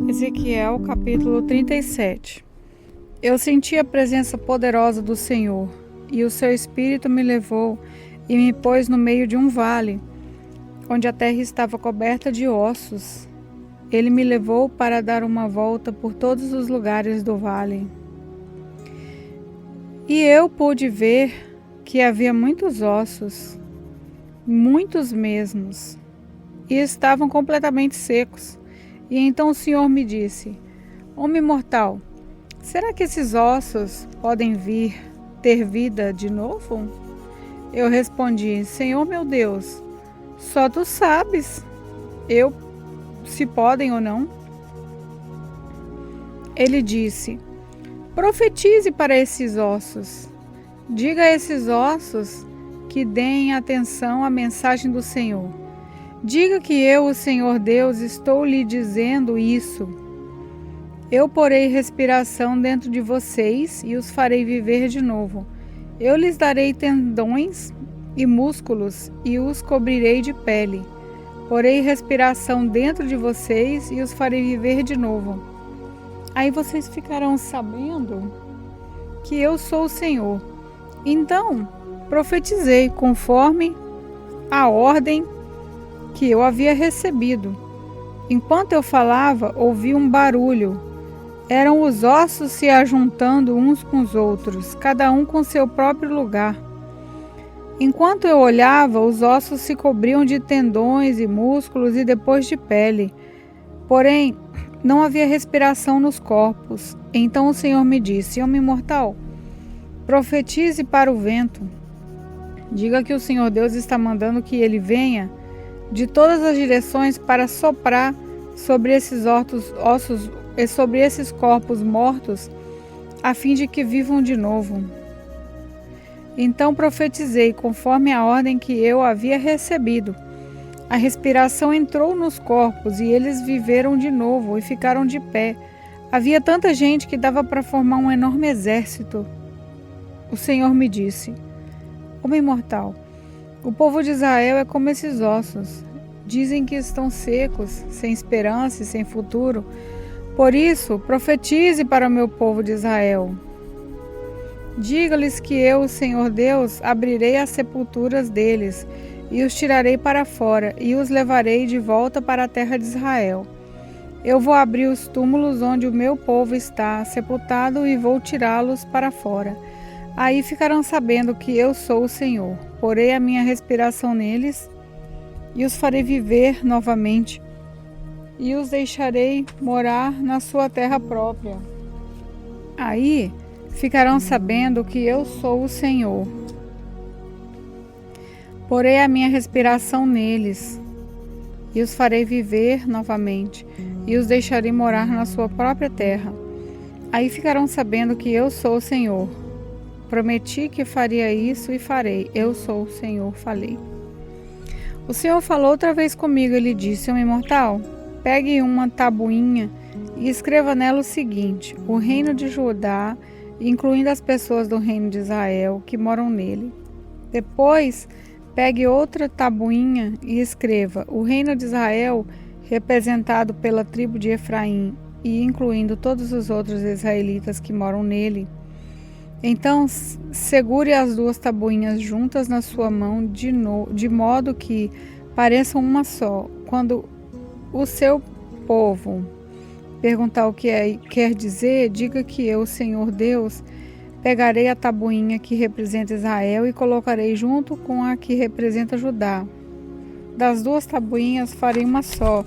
Ezequiel capítulo 37. Eu senti a presença poderosa do Senhor, e o seu Espírito me levou e me pôs no meio de um vale, onde a terra estava coberta de ossos. Ele me levou para dar uma volta por todos os lugares do vale. E eu pude ver que havia muitos ossos, muitos mesmos, e estavam completamente secos. E então o Senhor me disse: Homem mortal, será que esses ossos podem vir ter vida de novo? Eu respondi: Senhor meu Deus, só tu sabes se podem ou não. Ele disse: Profetize para esses ossos. Diga a esses ossos que deem atenção à mensagem do Senhor. Diga que eu, o Senhor Deus, estou lhe dizendo isso. Eu porei respiração dentro de vocês e os farei viver de novo. Eu lhes darei tendões e músculos e os cobrirei de pele. Porei respiração dentro de vocês e os farei viver de novo. Aí vocês ficarão sabendo que eu sou o Senhor. Então, profetizei conforme a ordem que eu havia recebido. Enquanto eu falava, ouvi um barulho. Eram os ossos se ajuntando uns com os outros, cada um com seu próprio lugar. Enquanto eu olhava, os ossos se cobriam de tendões e músculos e depois de pele. Porém, não havia respiração nos corpos. Então o Senhor me disse: Homem mortal, profetize para o vento. Diga que o Senhor Deus está mandando que ele venha de todas as direções para soprar sobre esses ossos e sobre esses corpos mortos, a fim de que vivam de novo. Então profetizei conforme a ordem que eu havia recebido. A respiração entrou nos corpos e eles viveram de novo e ficaram de pé. Havia tanta gente que dava para formar um enorme exército. O Senhor me disse: Homem mortal, o povo de Israel é como esses ossos. Dizem que estão secos, sem esperança e sem futuro. Por isso, profetize para o meu povo de Israel. Diga-lhes que eu, o Senhor Deus, abrirei as sepulturas deles e os tirarei para fora e os levarei de volta para a terra de Israel. Eu vou abrir os túmulos onde o meu povo está sepultado e vou tirá-los para fora. Aí ficarão sabendo que eu sou o Senhor. Porei a minha respiração neles e os farei viver novamente e os deixarei morar na sua terra própria. Aí ficarão sabendo que eu sou o Senhor. Porei a minha respiração neles e os farei viver novamente e os deixarei morar na sua própria terra. Aí ficarão sabendo que eu sou o Senhor. Prometi que faria isso e farei. Eu sou o Senhor, falei. O Senhor falou outra vez comigo. Ele disse: Homem mortal, pegue uma tabuinha e escreva nela o seguinte: o reino de Judá, incluindo as pessoas do reino de Israel que moram nele. Depois, pegue outra tabuinha e escreva: o reino de Israel, representado pela tribo de Efraim e incluindo todos os outros israelitas que moram nele. Então, segure as duas tabuinhas juntas na sua mão de modo que pareçam uma só. Quando o seu povo perguntar o que quer dizer, diga que eu, Senhor Deus, pegarei a tabuinha que representa Israel e colocarei junto com a que representa Judá. Das duas tabuinhas farei uma só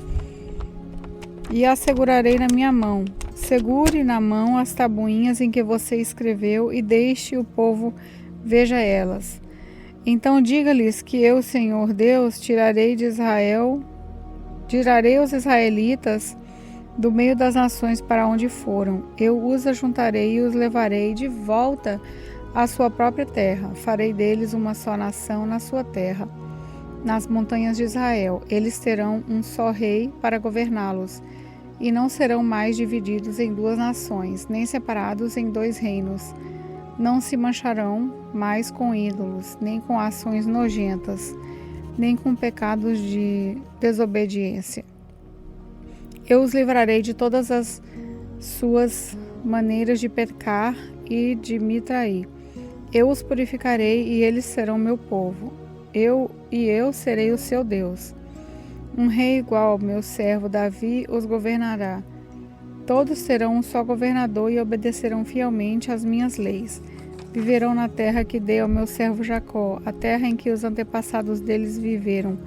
e a segurarei na minha mão. Segure na mão as tabuinhas em que você escreveu e deixe o povo veja elas. Então diga-lhes que eu, Senhor Deus, tirarei os israelitas do meio das nações para onde foram. Eu os ajuntarei e os levarei de volta à sua própria terra. Farei deles uma só nação na sua terra, nas montanhas de Israel. Eles terão um só rei para governá-los. E não serão mais divididos em duas nações, nem separados em dois reinos. Não se mancharão mais com ídolos, nem com ações nojentas, nem com pecados de desobediência. Eu os livrarei de todas as suas maneiras de pecar e de me trair. Eu os purificarei e eles serão meu povo. Eu serei o seu Deus. Um rei igual ao meu servo Davi os governará. Todos terão um só governador e obedecerão fielmente às minhas leis. Viverão na terra que dei ao meu servo Jacó, a terra em que os antepassados deles viveram.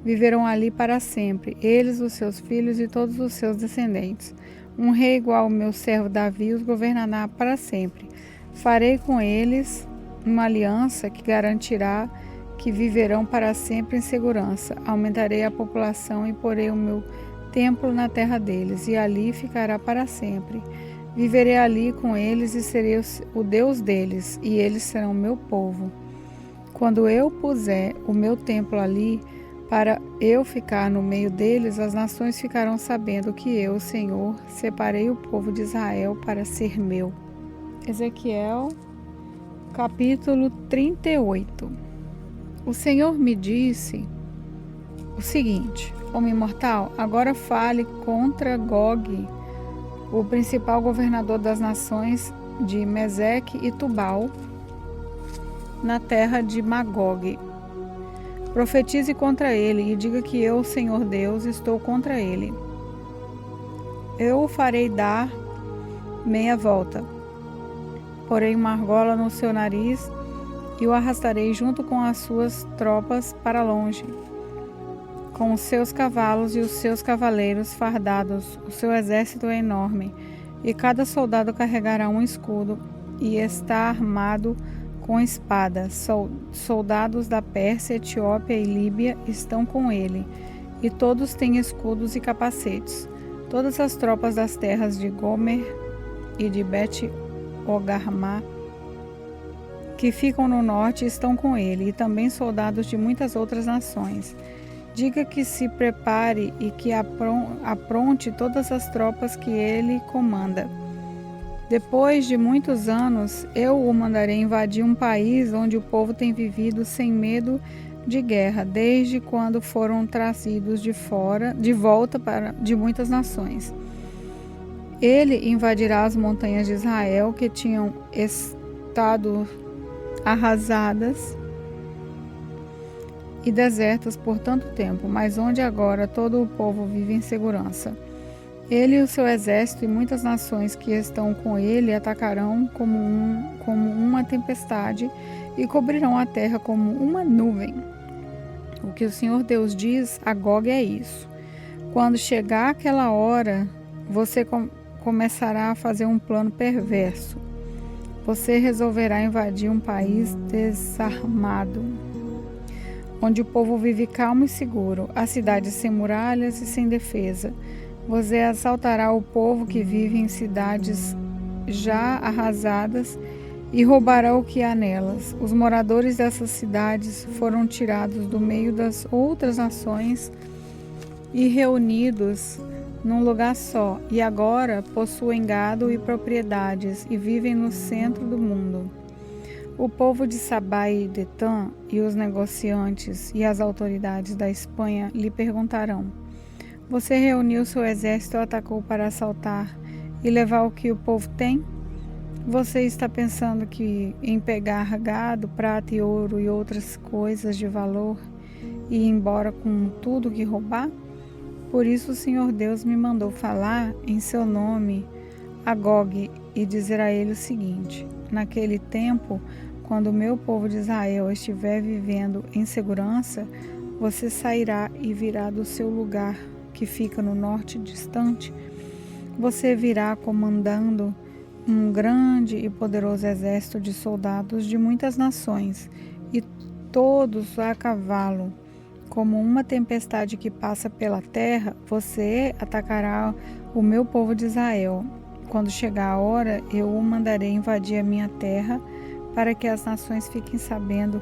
Viverão ali para sempre, eles, os seus filhos e todos os seus descendentes. Um rei igual ao meu servo Davi os governará para sempre. Farei com eles uma aliança que garantirá que viverão para sempre em segurança. Aumentarei a população e porei o meu templo na terra deles, e ali ficará para sempre. Viverei ali com eles e serei o Deus deles, e eles serão meu povo. Quando eu puser o meu templo ali, para eu ficar no meio deles, as nações ficarão sabendo que eu, o Senhor, separei o povo de Israel para ser meu. Ezequiel, capítulo 38. O Senhor me disse o seguinte: homem mortal, agora fale contra Gog, o principal governador das nações de Meseque e Tubal, na terra de Magog. Profetize contra ele e diga que eu, Senhor Deus, estou contra ele. Eu o farei dar meia volta. Porei uma argola no seu nariz e o arrastarei junto com as suas tropas para longe, com os seus cavalos e os seus cavaleiros fardados. O seu exército é enorme, e cada soldado carregará um escudo e está armado com espada. Soldados da Pérsia, Etiópia e Líbia estão com ele, e todos têm escudos e capacetes. Todas as tropas das terras de Gomer e de Bet-Ogarmá, que ficam no norte, estão com ele, e também soldados de muitas outras nações. Diga que se prepare e que apronte todas as tropas que ele comanda. Depois de muitos anos, eu o mandarei invadir um país onde o povo tem vivido sem medo de guerra, desde quando foram trazidos de volta de muitas nações. Ele invadirá as montanhas de Israel, que tinham estado arrasadas e desertas por tanto tempo, mas onde agora todo o povo vive em segurança. Ele e o seu exército e muitas nações que estão com ele atacarão como uma tempestade e cobrirão a terra como uma nuvem. O que o Senhor Deus diz a Gog é isso: quando chegar aquela hora, você começará a fazer um plano perverso. Você resolverá invadir um país desarmado, onde o povo vive calmo e seguro, a cidade sem muralhas e sem defesa. Você assaltará o povo que vive em cidades já arrasadas e roubará o que há nelas. Os moradores dessas cidades foram tirados do meio das outras nações e reunidos num lugar só, e agora possuem gado e propriedades e vivem no centro do mundo. O povo de Sabá e Detã e os negociantes e as autoridades da Espanha lhe perguntarão: você reuniu seu exército e atacou para assaltar e levar o que o povo tem? Você está pensando em pegar gado, prata e ouro e outras coisas de valor e ir embora com tudo que roubar? Por isso o Senhor Deus me mandou falar em seu nome a Gog e dizer a ele o seguinte: naquele tempo, quando o meu povo de Israel estiver vivendo em segurança, você sairá e virá do seu lugar que fica no norte distante. Você virá comandando um grande e poderoso exército de soldados de muitas nações, e todos a cavalo. Como uma tempestade que passa pela terra, você atacará o meu povo de Israel. Quando chegar a hora, eu o mandarei invadir a minha terra, para que as nações fiquem sabendo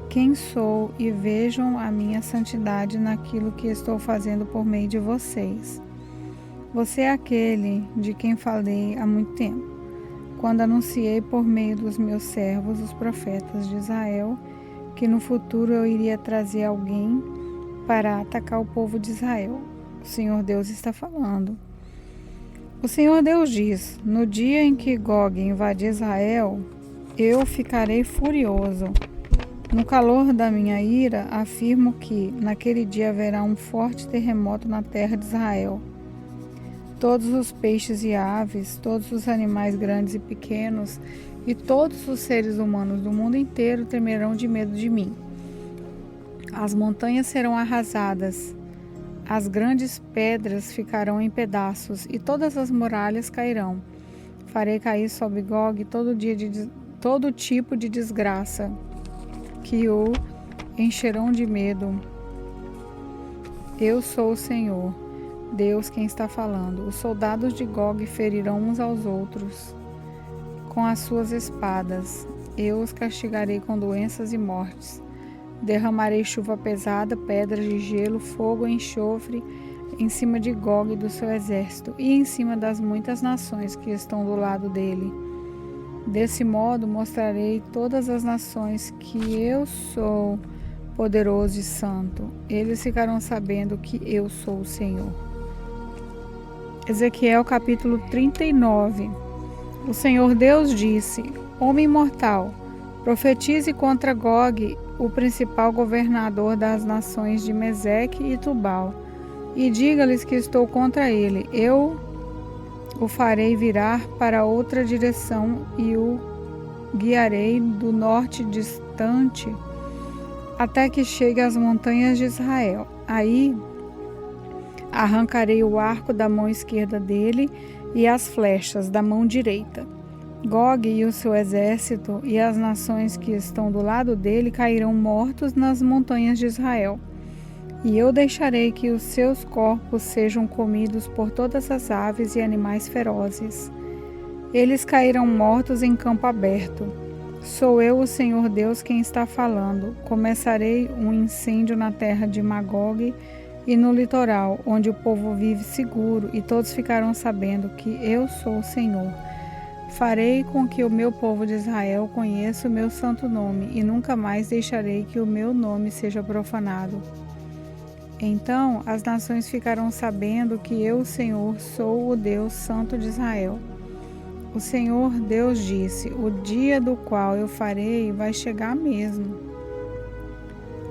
quem sou e vejam a minha santidade naquilo que estou fazendo por meio de vocês. Você é aquele de quem falei há muito tempo, quando anunciei por meio dos meus servos, os profetas de Israel, que no futuro eu iria trazer alguém para atacar o povo de Israel. O Senhor Deus está falando. O Senhor Deus diz: no dia em que Gog invadir Israel, eu ficarei furioso. No calor da minha ira, afirmo que naquele dia haverá um forte terremoto na terra de Israel. Todos os peixes e aves, todos os animais grandes e pequenos, e todos os seres humanos do mundo inteiro temerão de medo de mim. As montanhas serão arrasadas, as grandes pedras ficarão em pedaços, e todas as muralhas cairão. Farei cair sobre Gog todo tipo de desgraça, que o encherão de medo. Eu sou o Senhor, Deus quem está falando. Os soldados de Gog ferirão uns aos outros com as suas espadas. Eu os castigarei com doenças e mortes. Derramarei chuva pesada, pedras de gelo, fogo e enxofre em cima de Gog e do seu exército, e em cima das muitas nações que estão do lado dele. Desse modo mostrarei todas as nações que eu sou poderoso e santo. Eles ficarão sabendo que eu sou o Senhor. Ezequiel capítulo 39. O Senhor Deus disse: homem mortal, profetize contra Gog, o principal governador das nações de Meseque e Tubal, e diga-lhes que estou contra ele. Eu o farei virar para outra direção e o guiarei do norte distante até que chegue às montanhas de Israel. Aí arrancarei o arco da mão esquerda dele e as flechas da mão direita. Gog e o seu exército e as nações que estão do lado dele cairão mortos nas montanhas de Israel. E eu deixarei que os seus corpos sejam comidos por todas as aves e animais ferozes. Eles cairão mortos em campo aberto. Sou eu, o Senhor Deus, quem está falando. Começarei um incêndio na terra de Magog e no litoral, onde o povo vive seguro, e todos ficarão sabendo que eu sou o Senhor. Farei com que o meu povo de Israel conheça o meu santo nome, e nunca mais deixarei que o meu nome seja profanado. Então as nações ficarão sabendo que eu, o Senhor, sou o Deus Santo de Israel. O Senhor Deus disse: o dia do qual eu farei vai chegar mesmo.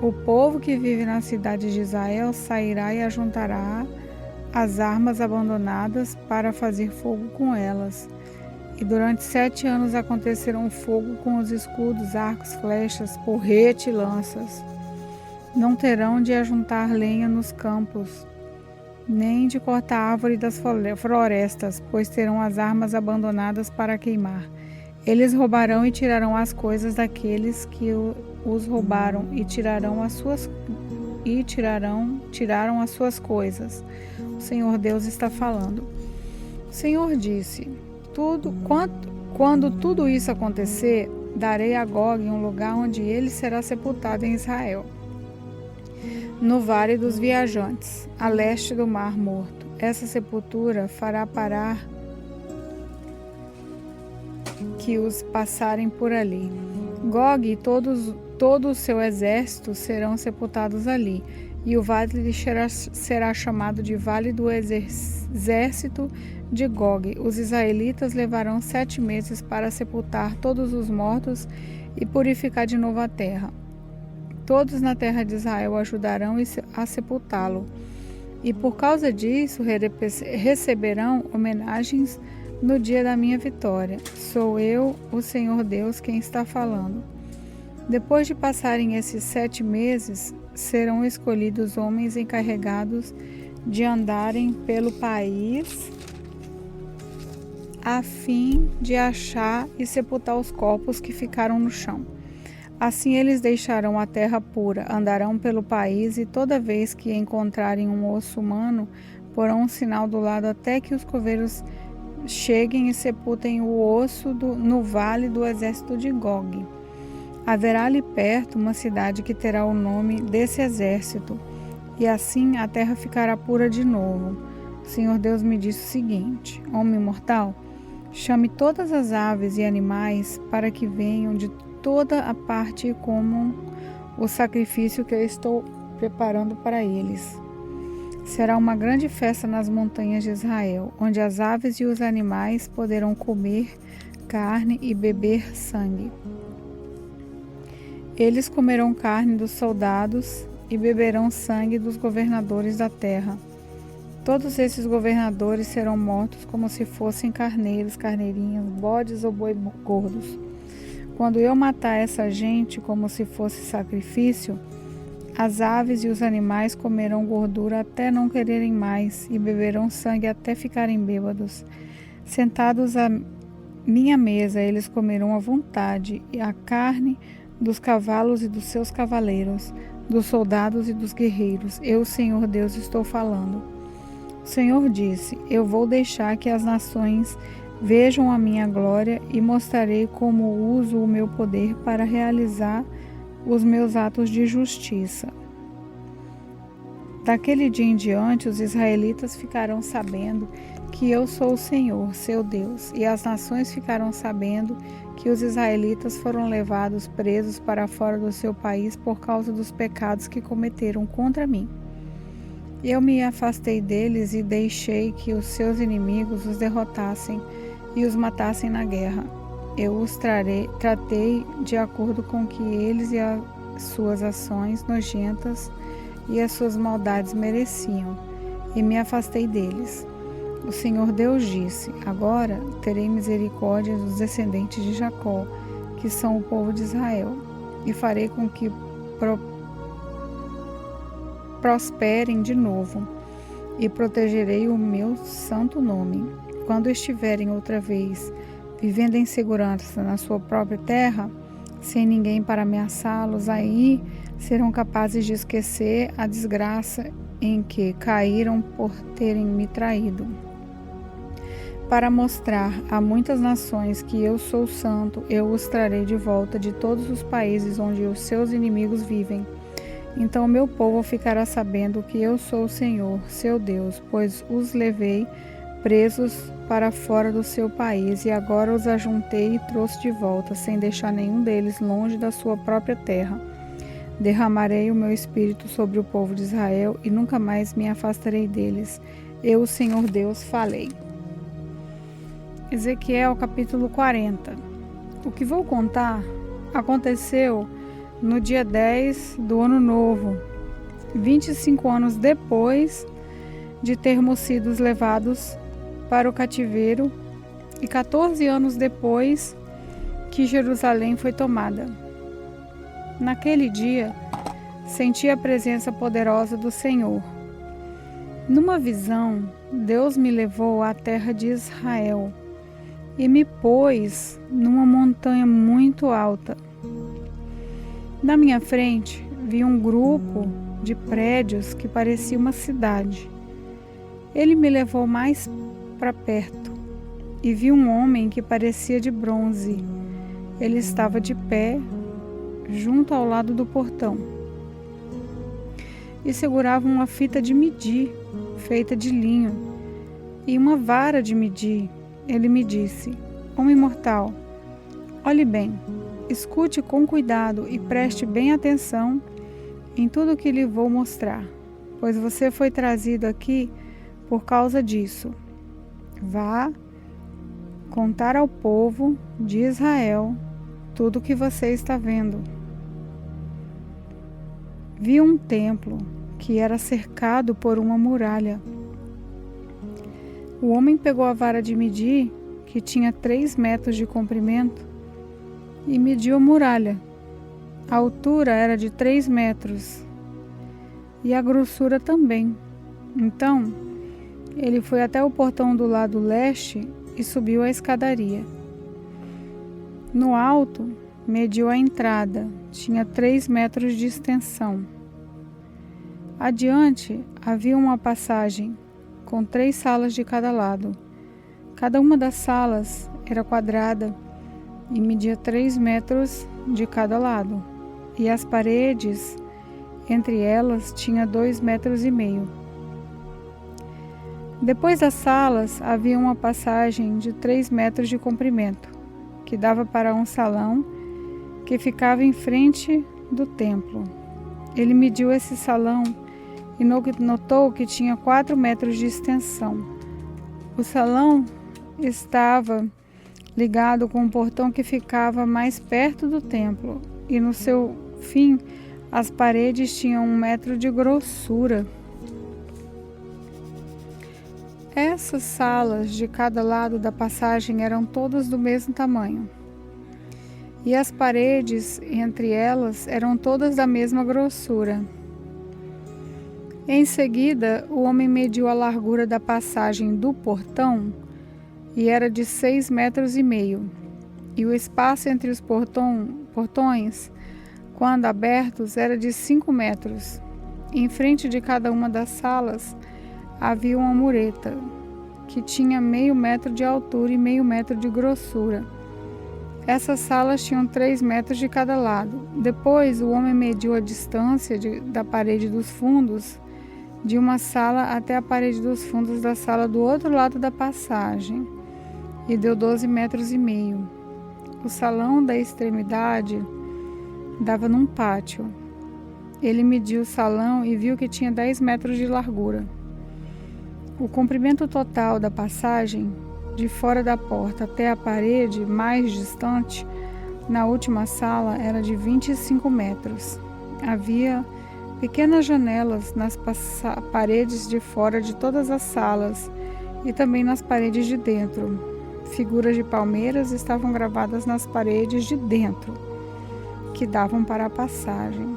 O povo que vive na cidade de Israel sairá e ajuntará as armas abandonadas para fazer fogo com elas. E durante 7 anos acontecerão fogo com os escudos, arcos, flechas, porrete e lanças. Não terão de ajuntar lenha nos campos, nem de cortar árvore das florestas, pois terão as armas abandonadas para queimar. Eles roubarão e tirarão as coisas daqueles que os roubaram e tiraram as suas coisas. O Senhor Deus está falando. O Senhor disse: quando tudo isso acontecer, darei a Gog um lugar onde ele será sepultado em Israel, no Vale dos Viajantes, a leste do Mar Morto. Essa sepultura fará parar que os passarem por ali. Gog e todo o seu exército serão sepultados ali, e o vale será chamado de Vale do Exército de Gog. Os israelitas levarão 7 meses para sepultar todos os mortos e purificar de novo a terra. Todos na terra de Israel ajudarão a sepultá-lo, e por causa disso receberão homenagens no dia da minha vitória. Sou eu, o Senhor Deus, quem está falando. Depois de passarem esses 7 meses, serão escolhidos homens encarregados de andarem pelo país a fim de achar e sepultar os corpos que ficaram no chão. Assim eles deixarão a terra pura, andarão pelo país, e toda vez que encontrarem um osso humano, porão um sinal do lado até que os coveiros cheguem e sepultem o osso no vale do exército de Gog. Haverá ali perto uma cidade que terá o nome desse exército, e assim a terra ficará pura de novo. O Senhor Deus me disse o seguinte: homem mortal, chame todas as aves e animais para que venham de toda a parte e comam o sacrifício que eu estou preparando para eles. Será uma grande festa nas montanhas de Israel, onde as aves e os animais poderão comer carne e beber sangue. Eles comerão carne dos soldados e beberão sangue dos governadores da terra. Todos esses governadores serão mortos como se fossem carneiros, carneirinhas, bodes ou boi gordos. Quando eu matar essa gente como se fosse sacrifício, as aves e os animais comerão gordura até não quererem mais e beberão sangue até ficarem bêbados. Sentados à minha mesa, eles comerão à vontade a carne dos cavalos e dos seus cavaleiros, dos soldados e dos guerreiros. Eu, Senhor Deus, estou falando. O Senhor disse: Eu vou deixar que as nações vejam a minha glória e mostrarei como uso o meu poder para realizar os meus atos de justiça. Daquele dia em diante, os israelitas ficarão sabendo que eu sou o Senhor, seu Deus, e as nações ficarão sabendo que os israelitas foram levados presos para fora do seu país por causa dos pecados que cometeram contra mim. Eu me afastei deles e deixei que os seus inimigos os derrotassem e os matassem na guerra. Eu os tratei de acordo com que eles e as suas ações nojentas e as suas maldades mereciam, e me afastei deles. O Senhor Deus disse: Agora terei misericórdia dos descendentes de Jacó, que são o povo de Israel, e farei com que prosperem de novo, e protegerei o meu santo nome. Quando estiverem outra vez vivendo em segurança na sua própria terra, sem ninguém para ameaçá-los, aí serão capazes de esquecer a desgraça em que caíram por terem me traído. Para mostrar a muitas nações que eu sou santo, eu os trarei de volta de todos os países onde os seus inimigos vivem. Então meu povo ficará sabendo que eu sou o Senhor, seu Deus, pois os levei presos para fora do seu país, e agora os ajuntei e trouxe de volta, sem deixar nenhum deles longe da sua própria terra. Derramarei o meu espírito sobre o povo de Israel e nunca mais me afastarei deles. Eu, o Senhor Deus, falei. Ezequiel capítulo 40. O que vou contar aconteceu no dia 10 do ano novo, 25 anos depois de termos sido levados para o cativeiro e 14 anos depois que Jerusalém foi tomada. Naquele dia, senti a presença poderosa do Senhor. Numa visão, Deus me levou à terra de Israel e me pôs numa montanha muito alta. Na minha frente, vi um grupo de prédios que parecia uma cidade. Ele me levou mais para perto e vi um homem que parecia de bronze. Ele estava de pé junto ao lado do portão e segurava uma fita de medir feita de linho e uma vara de medir. Ele me disse: Homem mortal, olhe bem, escute com cuidado e preste bem atenção em tudo o que lhe vou mostrar, pois você foi trazido aqui por causa disso. Vá contar ao povo de Israel tudo o que você está vendo. Vi um templo que era cercado por uma muralha. O homem pegou a vara de medir, que tinha 3 metros de comprimento, e mediu a muralha. A altura era de 3 metros e a grossura também. Então, ele foi até o portão do lado leste e subiu a escadaria. No alto, mediu a entrada, tinha 3 metros de extensão. Adiante, havia uma passagem com 3 salas de cada lado. Cada uma das salas era quadrada e media 3 metros de cada lado, e as paredes entre elas tinha 2,5 metros. Depois das salas havia uma passagem de 3 metros de comprimento, que dava para um salão que ficava em frente do templo. Ele mediu esse salão e notou que tinha 4 metros de extensão. O salão estava ligado com um portão que ficava mais perto do templo, e no seu fim as paredes tinham 1 metro de grossura. Essas salas de cada lado da passagem eram todas do mesmo tamanho, e as paredes entre elas eram todas da mesma grossura. Em seguida, o homem mediu a largura da passagem do portão, e era de 6,5 metros, e o espaço entre os portões, quando abertos, era de 5 metros. Em frente de cada uma das salas havia uma mureta, que tinha 0,5 metro de altura e 0,5 metro de grossura. Essas salas tinham 3 metros de cada lado. Depois, o homem mediu a distância da parede dos fundos de uma sala até a parede dos fundos da sala do outro lado da passagem, e deu 12,5 metros. O salão da extremidade dava num pátio. Ele mediu o salão e viu que tinha 10 metros de largura. O comprimento total da passagem, de fora da porta até a parede mais distante, na última sala, era de 25 metros. Havia pequenas janelas nas paredes de fora de todas as salas e também nas paredes de dentro. Figuras de palmeiras estavam gravadas nas paredes de dentro, que davam para a passagem.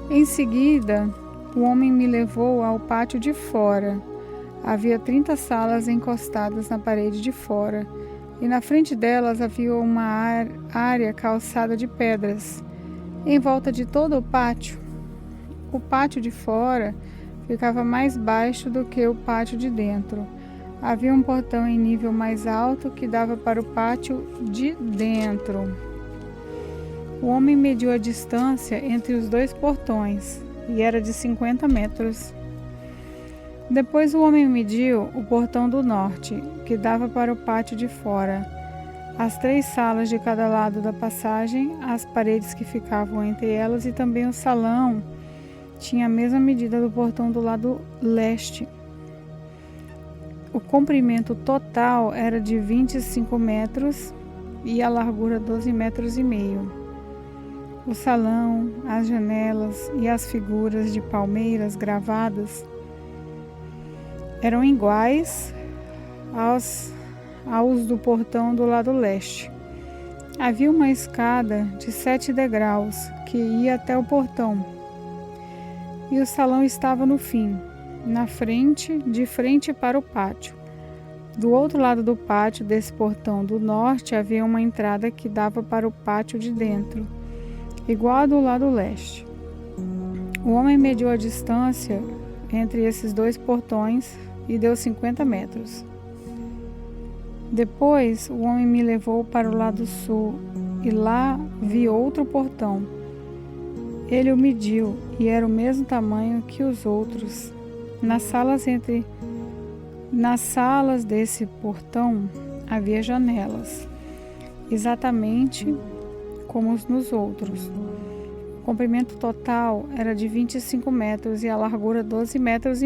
Em seguida, o homem me levou ao pátio de fora. Havia 30 salas encostadas na parede de fora, e na frente delas havia uma área calçada de pedras. Em volta de todo o pátio de fora ficava mais baixo do que o pátio de dentro. Havia um portão em nível mais alto que dava para o pátio de dentro. O homem mediu a distância entre os 2 portões, e era de 50 metros. Depois o homem mediu o portão do norte, que dava para o pátio de fora, as 3 salas de cada lado da passagem, as paredes que ficavam entre elas, e também o salão tinha a mesma medida do portão do lado leste. O comprimento total era de 25 metros e a largura 12,5 metros. O salão, as janelas e as figuras de palmeiras gravadas eram iguais aos do portão do lado leste. Havia uma escada de 7 degraus que ia até o portão, e o salão estava no fim, de frente para o pátio. Do outro lado do pátio desse portão do norte havia uma entrada que dava para o pátio de dentro, igual a do lado leste. O homem mediu a distância entre esses 2 portões e deu 50 metros. Depois, o homem me levou para o lado sul, e lá vi outro portão. Ele o mediu, e era o mesmo tamanho que os outros. Nas salas desse portão havia janelas, exatamente como nos outros. O comprimento total era de 25 metros e a largura 12,5 metros.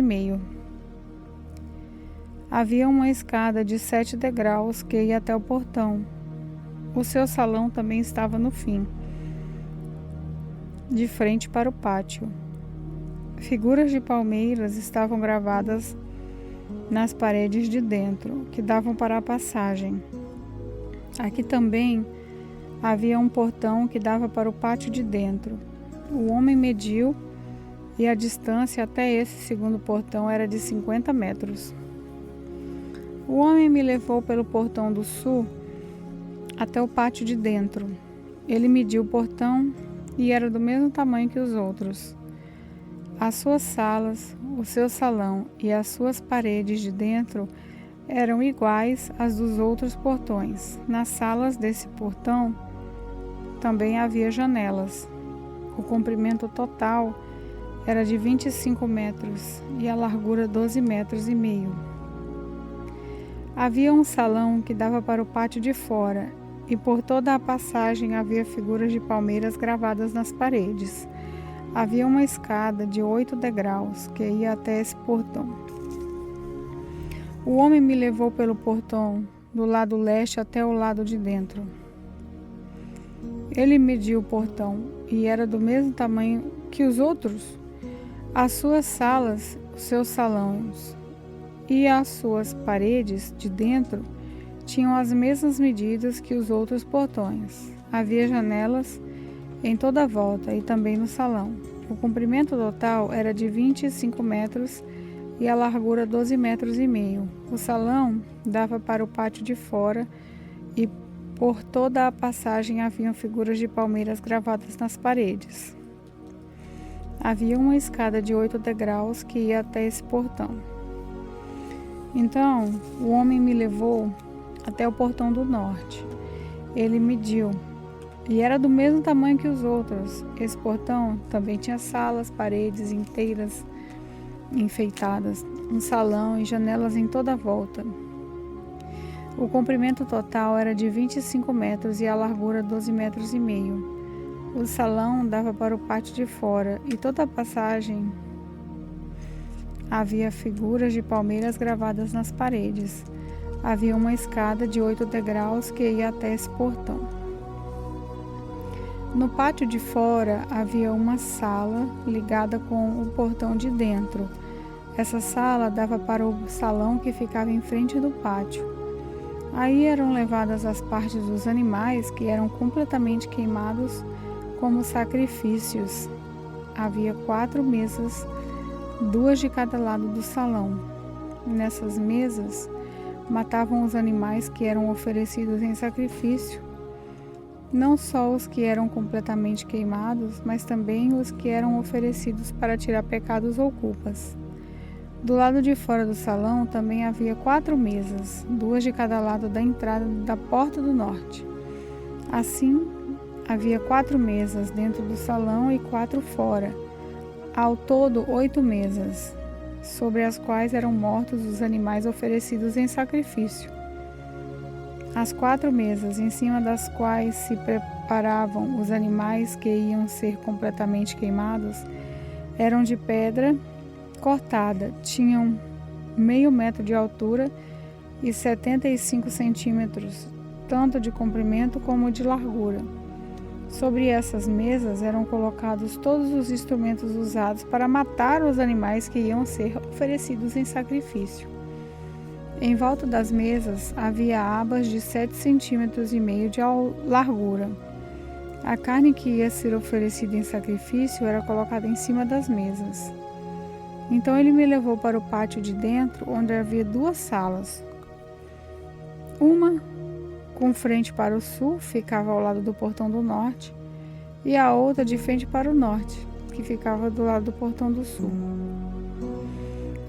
Havia uma escada de 7 degraus que ia até o portão. O seu salão também estava no fim, de frente para o pátio. Figuras de palmeiras estavam gravadas nas paredes de dentro, que davam para a passagem. Aqui também havia um portão que dava para o pátio de dentro. O homem mediu, e a distância até esse segundo portão era de 50 metros. O homem me levou pelo portão do sul até o pátio de dentro. Ele mediu o portão e era do mesmo tamanho que os outros. As suas salas, o seu salão e as suas paredes de dentro eram iguais às dos outros portões. Nas salas desse portão também havia janelas. O comprimento total era de 25 metros e a largura 12,5 metros. Havia um salão que dava para o pátio de fora, e por toda a passagem havia figuras de palmeiras gravadas nas paredes. Havia uma escada de 8 degraus que ia até esse portão. O homem me levou pelo portão do lado leste até o lado de dentro. Ele mediu o portão e era do mesmo tamanho que os outros. As suas salas, os seus salões e as suas paredes de dentro tinham as mesmas medidas que os outros portões. Havia janelas em toda a volta e também no salão. O comprimento total era de 25 metros e a largura 12 metros e meio. O salão dava para o pátio de fora e por toda a passagem haviam figuras de palmeiras gravadas nas paredes. Havia uma escada de 8 degraus que ia até esse portão. Então, o homem me levou até o portão do norte. Ele mediu e era do mesmo tamanho que os outros. Esse portão também tinha salas, paredes inteiras enfeitadas, um salão e janelas em toda a volta. O comprimento total era de 25 metros e a largura 12 metros e meio. O salão dava para o pátio de fora e toda a passagem havia figuras de palmeiras gravadas nas paredes. Havia uma escada de 8 degraus que ia até esse portão. No pátio de fora havia uma sala ligada com o portão de dentro. Essa sala dava para o salão que ficava em frente do pátio. Aí eram levadas as partes dos animais que eram completamente queimados como sacrifícios. Havia 4 mesas, 2 de cada lado do salão. Nessas mesas, matavam os animais que eram oferecidos em sacrifício, não só os que eram completamente queimados, mas também os que eram oferecidos para tirar pecados ou culpas. Do lado de fora do salão também havia 4 mesas, 2 de cada lado da entrada da porta do norte. Assim, havia 4 mesas dentro do salão e 4 fora. Ao todo, 8 mesas, sobre as quais eram mortos os animais oferecidos em sacrifício. As 4 mesas, em cima das quais se preparavam os animais que iam ser completamente queimados, eram de pedra cortada, tinham meio metro de altura e 75 centímetros, tanto de comprimento como de largura. Sobre essas mesas eram colocados todos os instrumentos usados para matar os animais que iam ser oferecidos em sacrifício. Em volta das mesas havia abas de 7,5 centímetros de largura. A carne que ia ser oferecida em sacrifício era colocada em cima das mesas. Então ele me levou para o pátio de dentro, onde havia 2 salas. Uma com frente para o sul, ficava ao lado do portão do norte, e a outra de frente para o norte, que ficava do lado do portão do sul.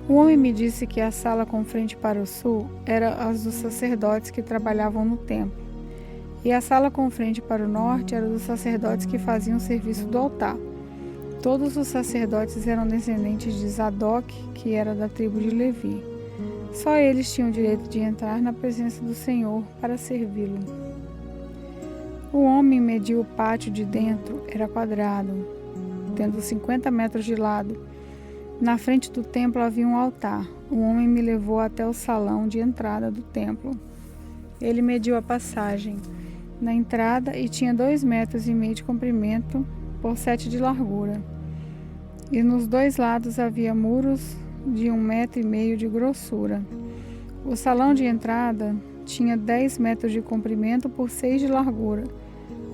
O homem me disse que a sala com frente para o sul era as dos sacerdotes que trabalhavam no templo, e a sala com frente para o norte era dos sacerdotes que faziam o serviço do altar. Todos os sacerdotes eram descendentes de Zadok, que era da tribo de Levi. Só eles tinham o direito de entrar na presença do Senhor para servi-lo. O homem mediu o pátio de dentro, era quadrado, tendo 50 metros de lado. Na frente do templo havia um altar. O homem me levou até o salão de entrada do templo. Ele mediu a passagem na entrada e tinha 2,5 metros de comprimento por 7 de largura. E nos 2 lados havia muros de 1,5 metro de grossura. O salão de entrada tinha 10 metros de comprimento por 6 de largura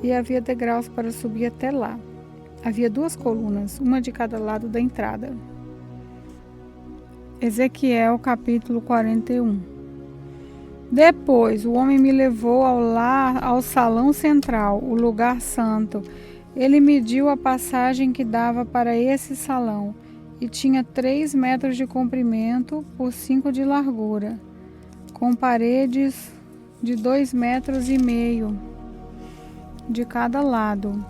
e havia degraus para subir até lá. Havia 2 colunas, uma de cada lado da entrada. Ezequiel capítulo 41. Depois o homem me levou ao salão central, o lugar santo. Ele mediu a passagem que dava para esse salão e tinha 3 metros de comprimento por 5 de largura, com paredes de 2,5 metros de cada lado.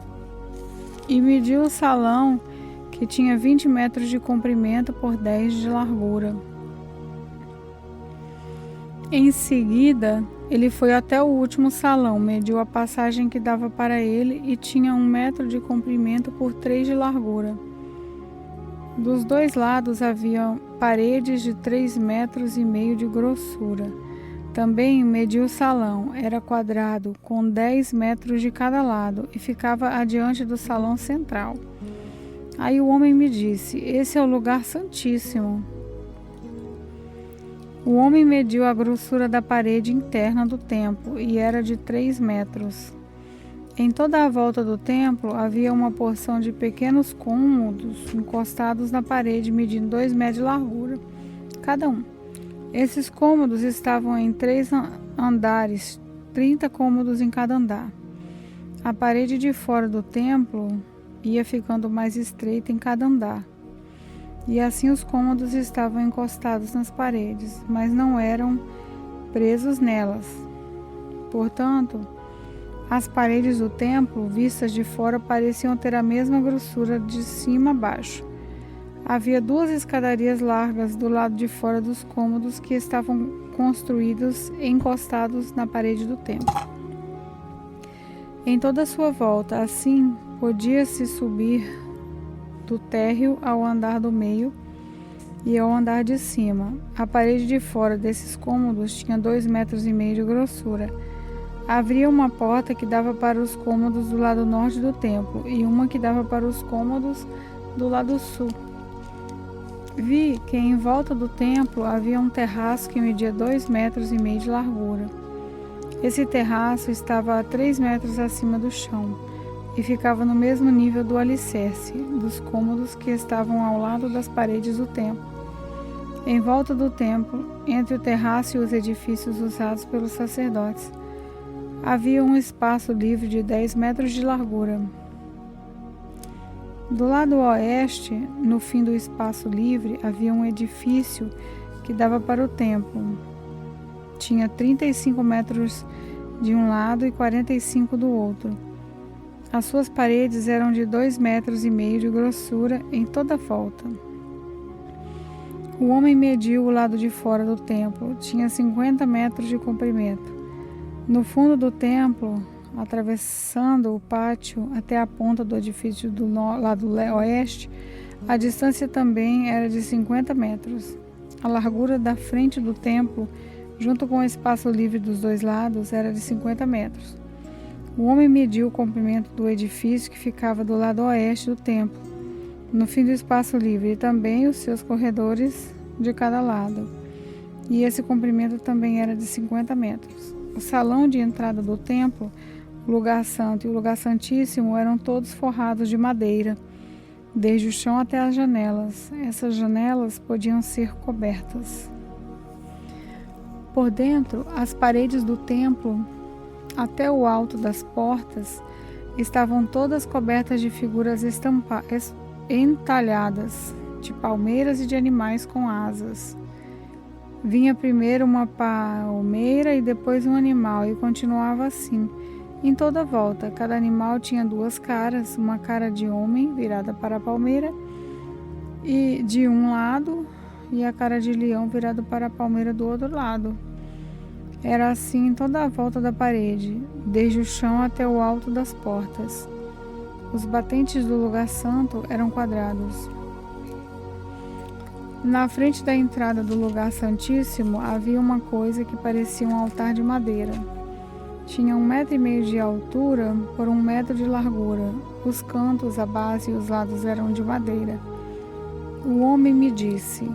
E mediu o salão, que tinha 20 metros de comprimento por 10 de largura. Em seguida, ele foi até o último salão, mediu a passagem que dava para ele e tinha 1 metro de comprimento por 3 de largura. Dos dois lados havia paredes de 3,5 metros de grossura. Também mediu o salão, era quadrado, com 10 metros de cada lado, e ficava adiante do salão central. Aí o homem me disse: esse é o lugar santíssimo. O homem mediu a grossura da parede interna do templo, e era de 3 metros. Em toda a volta do templo havia uma porção de pequenos cômodos encostados na parede, medindo 2 metros de largura cada um. Esses cômodos estavam em 3 andares, 30 cômodos em cada andar. A parede de fora do templo ia ficando mais estreita em cada andar. E assim os cômodos estavam encostados nas paredes, mas não eram presos nelas. Portanto, as paredes do templo, vistas de fora, pareciam ter a mesma grossura de cima a baixo. Havia 2 escadarias largas do lado de fora dos cômodos que estavam construídos encostados na parede do templo. Em toda a sua volta, assim, podia-se subir do térreo ao andar do meio e ao andar de cima. A parede de fora desses cômodos tinha 2,5 metros de grossura. Havia uma porta que dava para os cômodos do lado norte do templo e uma que dava para os cômodos do lado sul. Vi que em volta do templo havia um terraço que media 2,5 metros de largura. Esse terraço estava a 3 metros acima do chão e ficava no mesmo nível do alicerce dos cômodos que estavam ao lado das paredes do templo. Em volta do templo, entre o terraço e os edifícios usados pelos sacerdotes, havia um espaço livre de 10 metros de largura. Do lado oeste, no fim do espaço livre, havia um edifício que dava para o templo. Tinha 35 metros de um lado e 45 do outro. As suas paredes eram de 2,5 metros de grossura em toda a volta. O homem mediu o lado de fora do templo. Tinha 50 metros de comprimento. No fundo do templo, atravessando o pátio até a ponta do edifício do lado oeste, a distância também era de 50 metros. A largura da frente do templo, junto com o espaço livre dos dois lados, era de 50 metros. O homem mediu o comprimento do edifício que ficava do lado oeste do templo, no fim do espaço livre, e também os seus corredores de cada lado. E esse comprimento também era de 50 metros. O salão de entrada do templo, o lugar santo e o lugar santíssimo eram todos forrados de madeira, desde o chão até as janelas. Essas janelas podiam ser cobertas. Por dentro, as paredes do templo, até o alto das portas, estavam todas cobertas de figuras entalhadas, de palmeiras e de animais com asas. Vinha primeiro uma palmeira e depois um animal, e continuava assim. Em toda a volta, cada animal tinha 2 caras, uma cara de homem virada para a palmeira e de um lado, e a cara de leão virada para a palmeira do outro lado. Era assim em toda a volta da parede, desde o chão até o alto das portas. Os batentes do lugar santo eram quadrados. Na frente da entrada do lugar santíssimo havia uma coisa que parecia um altar de madeira. Tinha 1,5 metro de altura por 1 metro de largura. Os cantos, a base e os lados eram de madeira. O homem me disse: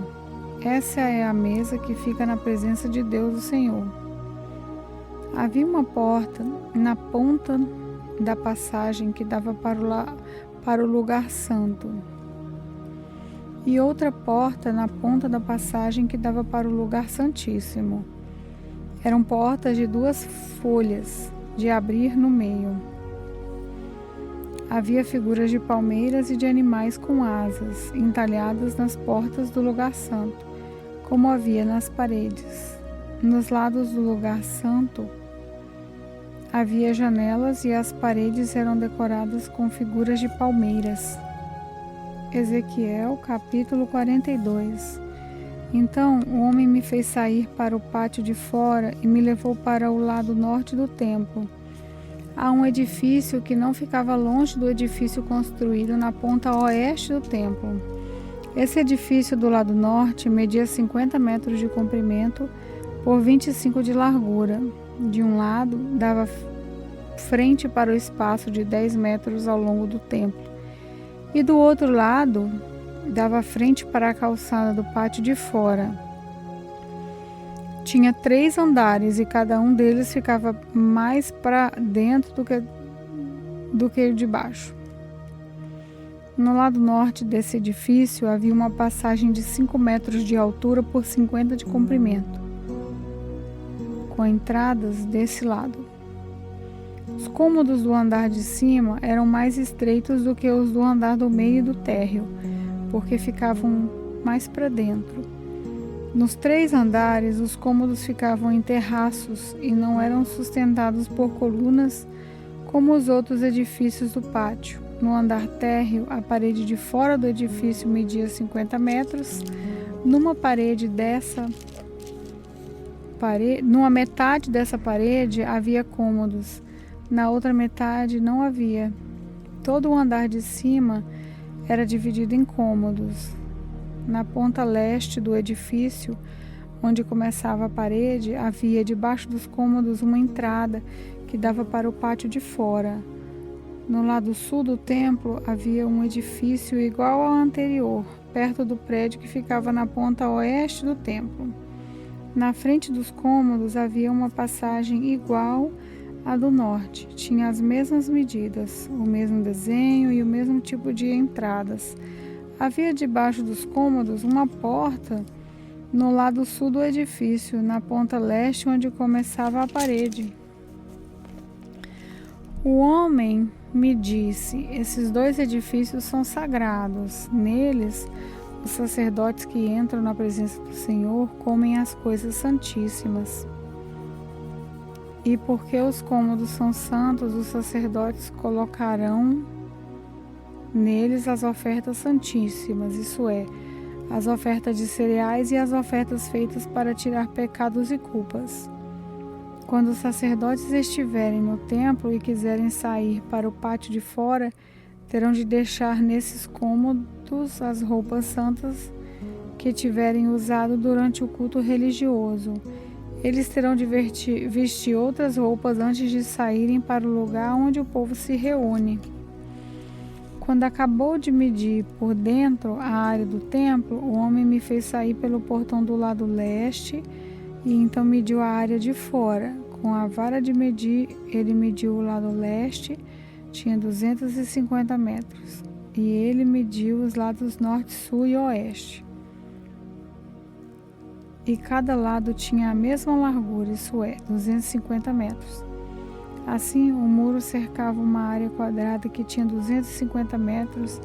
essa é a mesa que fica na presença de Deus, o Senhor. Havia uma porta na ponta da passagem que dava para o lugar santo, e outra porta na ponta da passagem que dava para o lugar santíssimo. Eram portas de 2 folhas, de abrir no meio. Havia figuras de palmeiras e de animais com asas, entalhadas nas portas do lugar santo, como havia nas paredes. Nos lados do lugar santo havia janelas e as paredes eram decoradas com figuras de palmeiras. Ezequiel, capítulo 42. Então o homem me fez sair para o pátio de fora e me levou para o lado norte do templo. Há um edifício que não ficava longe do edifício construído na ponta oeste do templo. Esse edifício do lado norte media 50 metros de comprimento por 25 de largura. De um lado, dava frente para o espaço de 10 metros ao longo do templo, e do outro lado, dava frente para a calçada do pátio de fora. Tinha 3 andares e cada um deles ficava mais para dentro do que o de baixo. No lado norte desse edifício havia uma passagem de 5 metros de altura por 50 de comprimento, com entradas desse lado. Os cômodos do andar de cima eram mais estreitos do que os do andar do meio e do térreo, porque ficavam mais para dentro. Nos 3 andares, os cômodos ficavam em terraços e não eram sustentados por colunas como os outros edifícios do pátio. No andar térreo, a parede de fora do edifício media 50 metros. Numa metade dessa parede havia cômodos, na outra metade não havia. Todo o andar de cima era dividido em cômodos. Na ponta leste do edifício, onde começava a parede, havia debaixo dos cômodos uma entrada que dava para o pátio de fora. No lado sul do templo havia um edifício igual ao anterior, perto do prédio que ficava na ponta oeste do templo. Na frente dos cômodos havia uma passagem igual à do norte. Tinha as mesmas medidas, o mesmo desenho e o mesmo tipo de entradas. Havia debaixo dos cômodos uma porta no lado sul do edifício, na ponta leste onde começava a parede. O homem me disse: esses 2 edifícios são sagrados. Neles, os sacerdotes que entram na presença do Senhor comem as coisas santíssimas. E porque os cômodos são santos, os sacerdotes colocarão neles as ofertas santíssimas, isso é, as ofertas de cereais e as ofertas feitas para tirar pecados e culpas. Quando os sacerdotes estiverem no templo e quiserem sair para o pátio de fora, terão de deixar nesses cômodos as roupas santas que tiverem usado durante o culto religioso. Eles terão de vestir outras roupas antes de saírem para o lugar onde o povo se reúne. Quando acabou de medir por dentro a área do templo, o homem me fez sair pelo portão do lado leste e então mediu a área de fora. Com a vara de medir, ele mediu o lado leste, tinha 250 metros, e ele mediu os lados norte, sul e oeste. E cada lado tinha a mesma largura, isso é, 250 metros. Assim, o muro cercava uma área quadrada que tinha 250 metros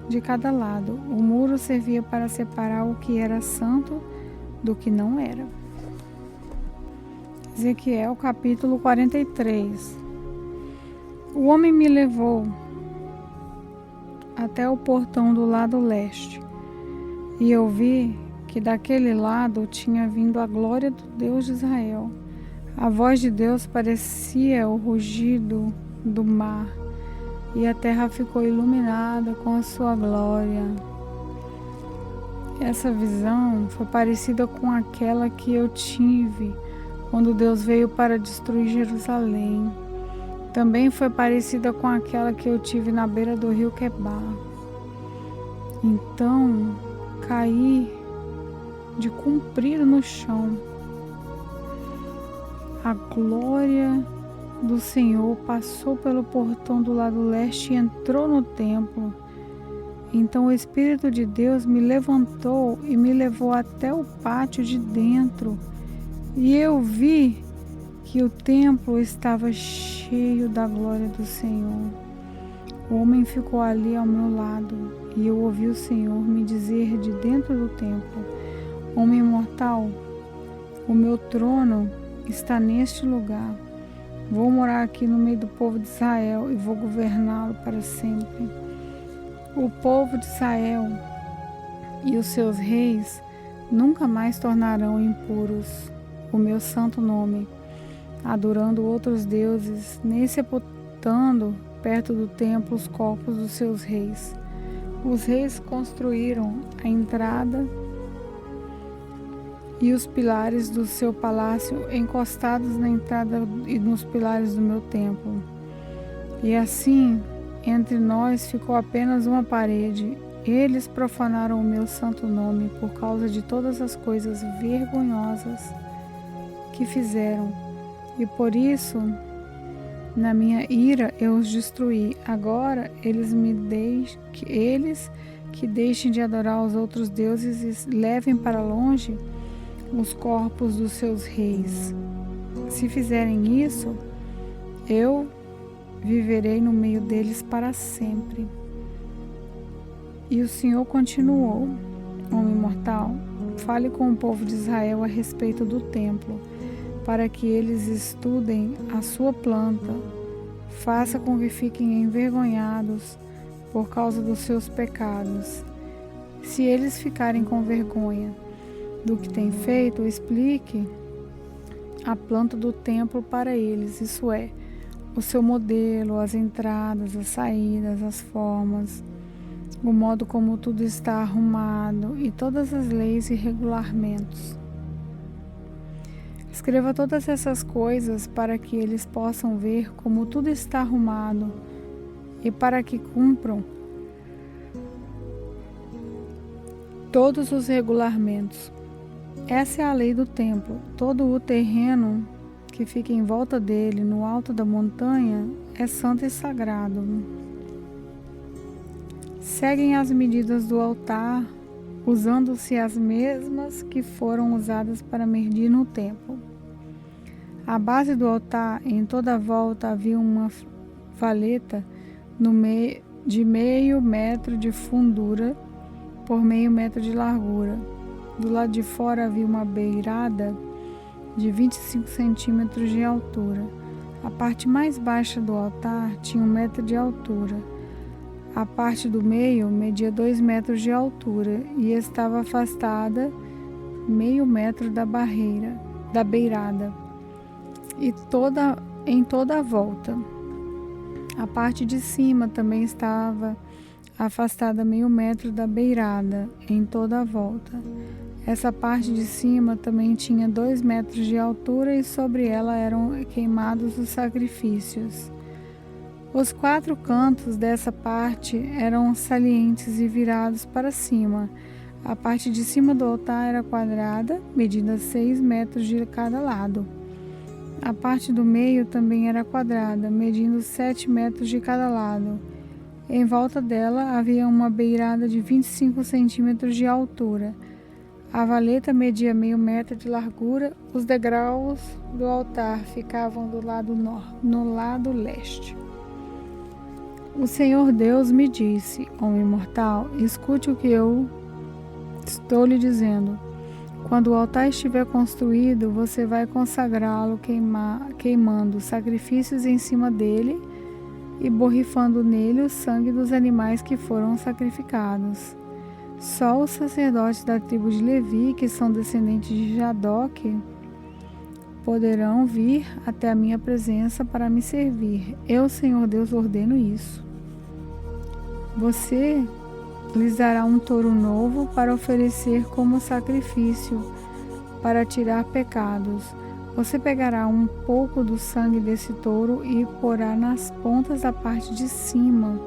de cada lado. O muro servia para separar o que era santo do que não era. Ezequiel capítulo 43. O homem me levou até o portão do lado leste, e eu vi que daquele lado tinha vindo a glória do Deus de Israel. A voz de Deus parecia o rugido do mar, e a terra ficou iluminada com a sua glória. Essa visão foi parecida com aquela que eu tive quando Deus veio para destruir Jerusalém. Também foi parecida com aquela que eu tive na beira do rio Quebar. Então caí de comprido no chão. A glória do Senhor passou pelo portão do lado leste e entrou no templo. Então o Espírito de Deus me levantou e me levou até o pátio de dentro. E eu vi que o templo estava cheio da glória do Senhor. O homem ficou ali ao meu lado, e eu ouvi o Senhor me dizer de dentro do templo: Homem mortal, o meu trono está neste lugar. Vou morar aqui no meio do povo de Israel e vou governá-lo para sempre. O povo de Israel e os seus reis nunca mais tornarão impuros o meu santo nome, adorando outros deuses, nem sepultando perto do templo os corpos dos seus reis. Os reis construíram a entrada e os pilares do seu palácio encostados na entrada e nos pilares do meu templo. E assim, entre nós ficou apenas uma parede. Eles profanaram o meu santo nome por causa de todas as coisas vergonhosas que fizeram. E por isso, na minha ira, eu os destruí. Agora, eles que deixem de adorar os outros deuses e levem para longe os corpos dos seus reis. Se fizerem isso, eu viverei no meio deles para sempre. E o Senhor continuou: Homem mortal, fale com o povo de Israel a respeito do templo, para que eles estudem a sua planta. Faça com que fiquem envergonhados por causa dos seus pecados. Se eles ficarem com vergonha do que têm feito, explique a planta do templo para eles, isso é, o seu modelo, as entradas, as saídas, as formas, o modo como tudo está arrumado e todas as leis e regulamentos. Escreva todas essas coisas para que eles possam ver como tudo está arrumado e para que cumpram todos os regulamentos. Essa é a lei do templo. Todo o terreno que fica em volta dele, no alto da montanha, é santo e sagrado. Seguem as medidas do altar, usando-se as mesmas que foram usadas para medir no templo. À base do altar, em toda a volta, havia uma valeta de meio metro de fundura por meio metro de largura. Do lado de fora havia uma beirada de 25 centímetros de altura. A parte mais baixa do altar tinha 1 metro de altura. A parte do meio media 2 metros de altura e estava afastada meio metro da beirada, e em toda a volta. A parte de cima também estava afastada meio metro da beirada, em toda a volta. Essa parte de cima também tinha 2 metros de altura e sobre ela eram queimados os sacrifícios. Os 4 cantos dessa parte eram salientes e virados para cima. A parte de cima do altar era quadrada, medida 6 metros de cada lado. A parte do meio também era quadrada, medindo 7 metros de cada lado. Em volta dela havia uma beirada de 25 centímetros de altura. A valeta media meio metro de largura. Os degraus do altar ficavam no lado leste. O Senhor Deus me disse: Homem mortal, escute o que eu estou lhe dizendo. Quando o altar estiver construído, você vai consagrá-lo queimando sacrifícios em cima dele e borrifando nele o sangue dos animais que foram sacrificados. Só os sacerdotes da tribo de Levi, que são descendentes de Jadoque, poderão vir até a minha presença para me servir. Eu, Senhor Deus, ordeno isso. Você lhes dará um touro novo para oferecer como sacrifício, para tirar pecados. Você pegará um pouco do sangue desse touro e porá nas pontas da parte de cima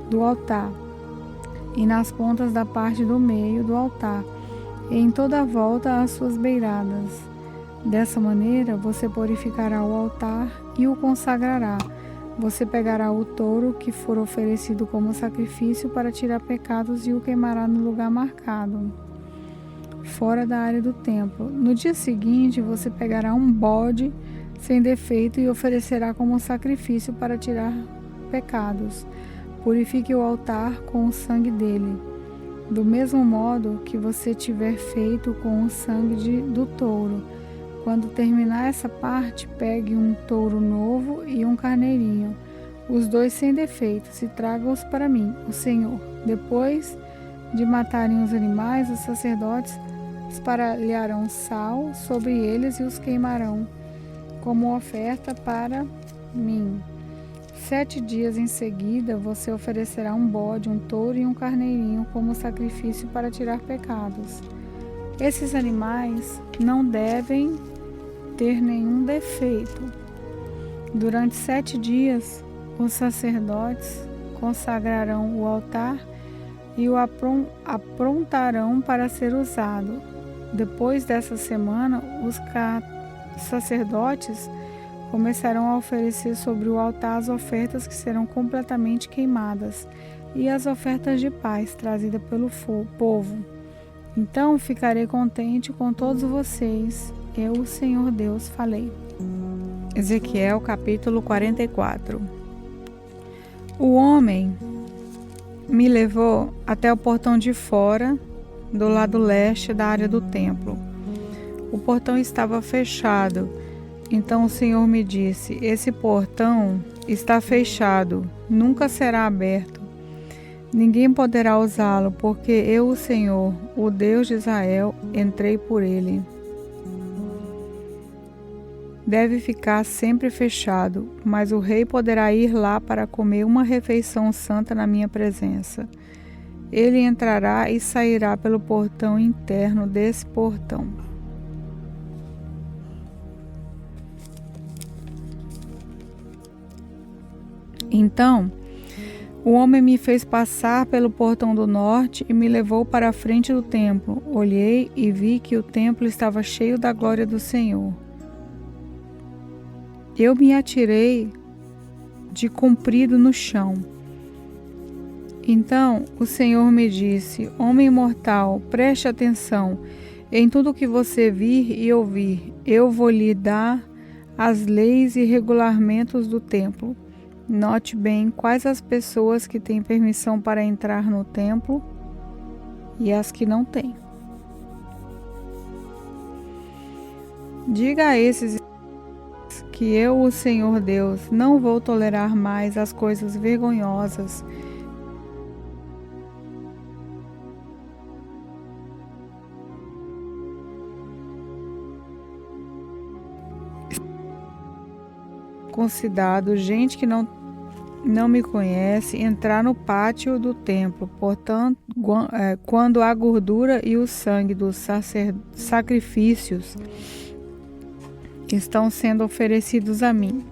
do altar e nas pontas da parte do meio do altar, e em toda a volta às suas beiradas. Dessa maneira, você purificará o altar e o consagrará. Você pegará o touro que for oferecido como sacrifício para tirar pecados e o queimará no lugar marcado, fora da área do templo. No dia seguinte, você pegará um bode sem defeito e oferecerá como sacrifício para tirar pecados. Purifique o altar com o sangue dele, do mesmo modo que você tiver feito com o sangue do touro. Quando terminar essa parte, pegue um touro novo e um carneirinho, os 2 sem defeitos, e traga-os para mim, o Senhor. Depois de matarem os animais, os sacerdotes espalharão sal sobre eles e os queimarão como oferta para mim. 7 dias em seguida, você oferecerá um bode, um touro e um carneirinho como sacrifício para tirar pecados. Esses animais não devem ter nenhum defeito. Durante 7 dias, os sacerdotes consagrarão o altar e o aprontarão para ser usado. Depois dessa semana, os sacerdotes começarão a oferecer sobre o altar as ofertas que serão completamente queimadas e as ofertas de paz trazidas pelo povo. Então ficarei contente com todos vocês. Eu, o Senhor Deus, falei. Ezequiel capítulo 44. O homem me levou até o portão de fora, do lado leste da área do templo. O portão estava fechado. Então o Senhor me disse: esse portão está fechado, nunca será aberto. Ninguém poderá usá-lo, porque eu, o Senhor, o Deus de Israel, entrei por ele. Deve ficar sempre fechado, mas o rei poderá ir lá para comer uma refeição santa na minha presença. Ele entrará e sairá pelo portão interno desse portão. Então, o homem me fez passar pelo portão do norte e me levou para a frente do templo. Olhei e vi que o templo estava cheio da glória do Senhor. Eu me atirei de comprido no chão. Então o Senhor me disse: homem mortal, preste atenção em tudo que você vir e ouvir. Eu vou lhe dar as leis e regulamentos do templo. Note bem quais as pessoas que têm permissão para entrar no templo e as que não têm. Diga a esses que eu, o Senhor Deus, não vou tolerar mais as coisas vergonhosas considerado gente que não me conhece entrar no pátio do templo. Portanto, quando a gordura e o sangue dos sacrifícios estão sendo oferecidos a mim.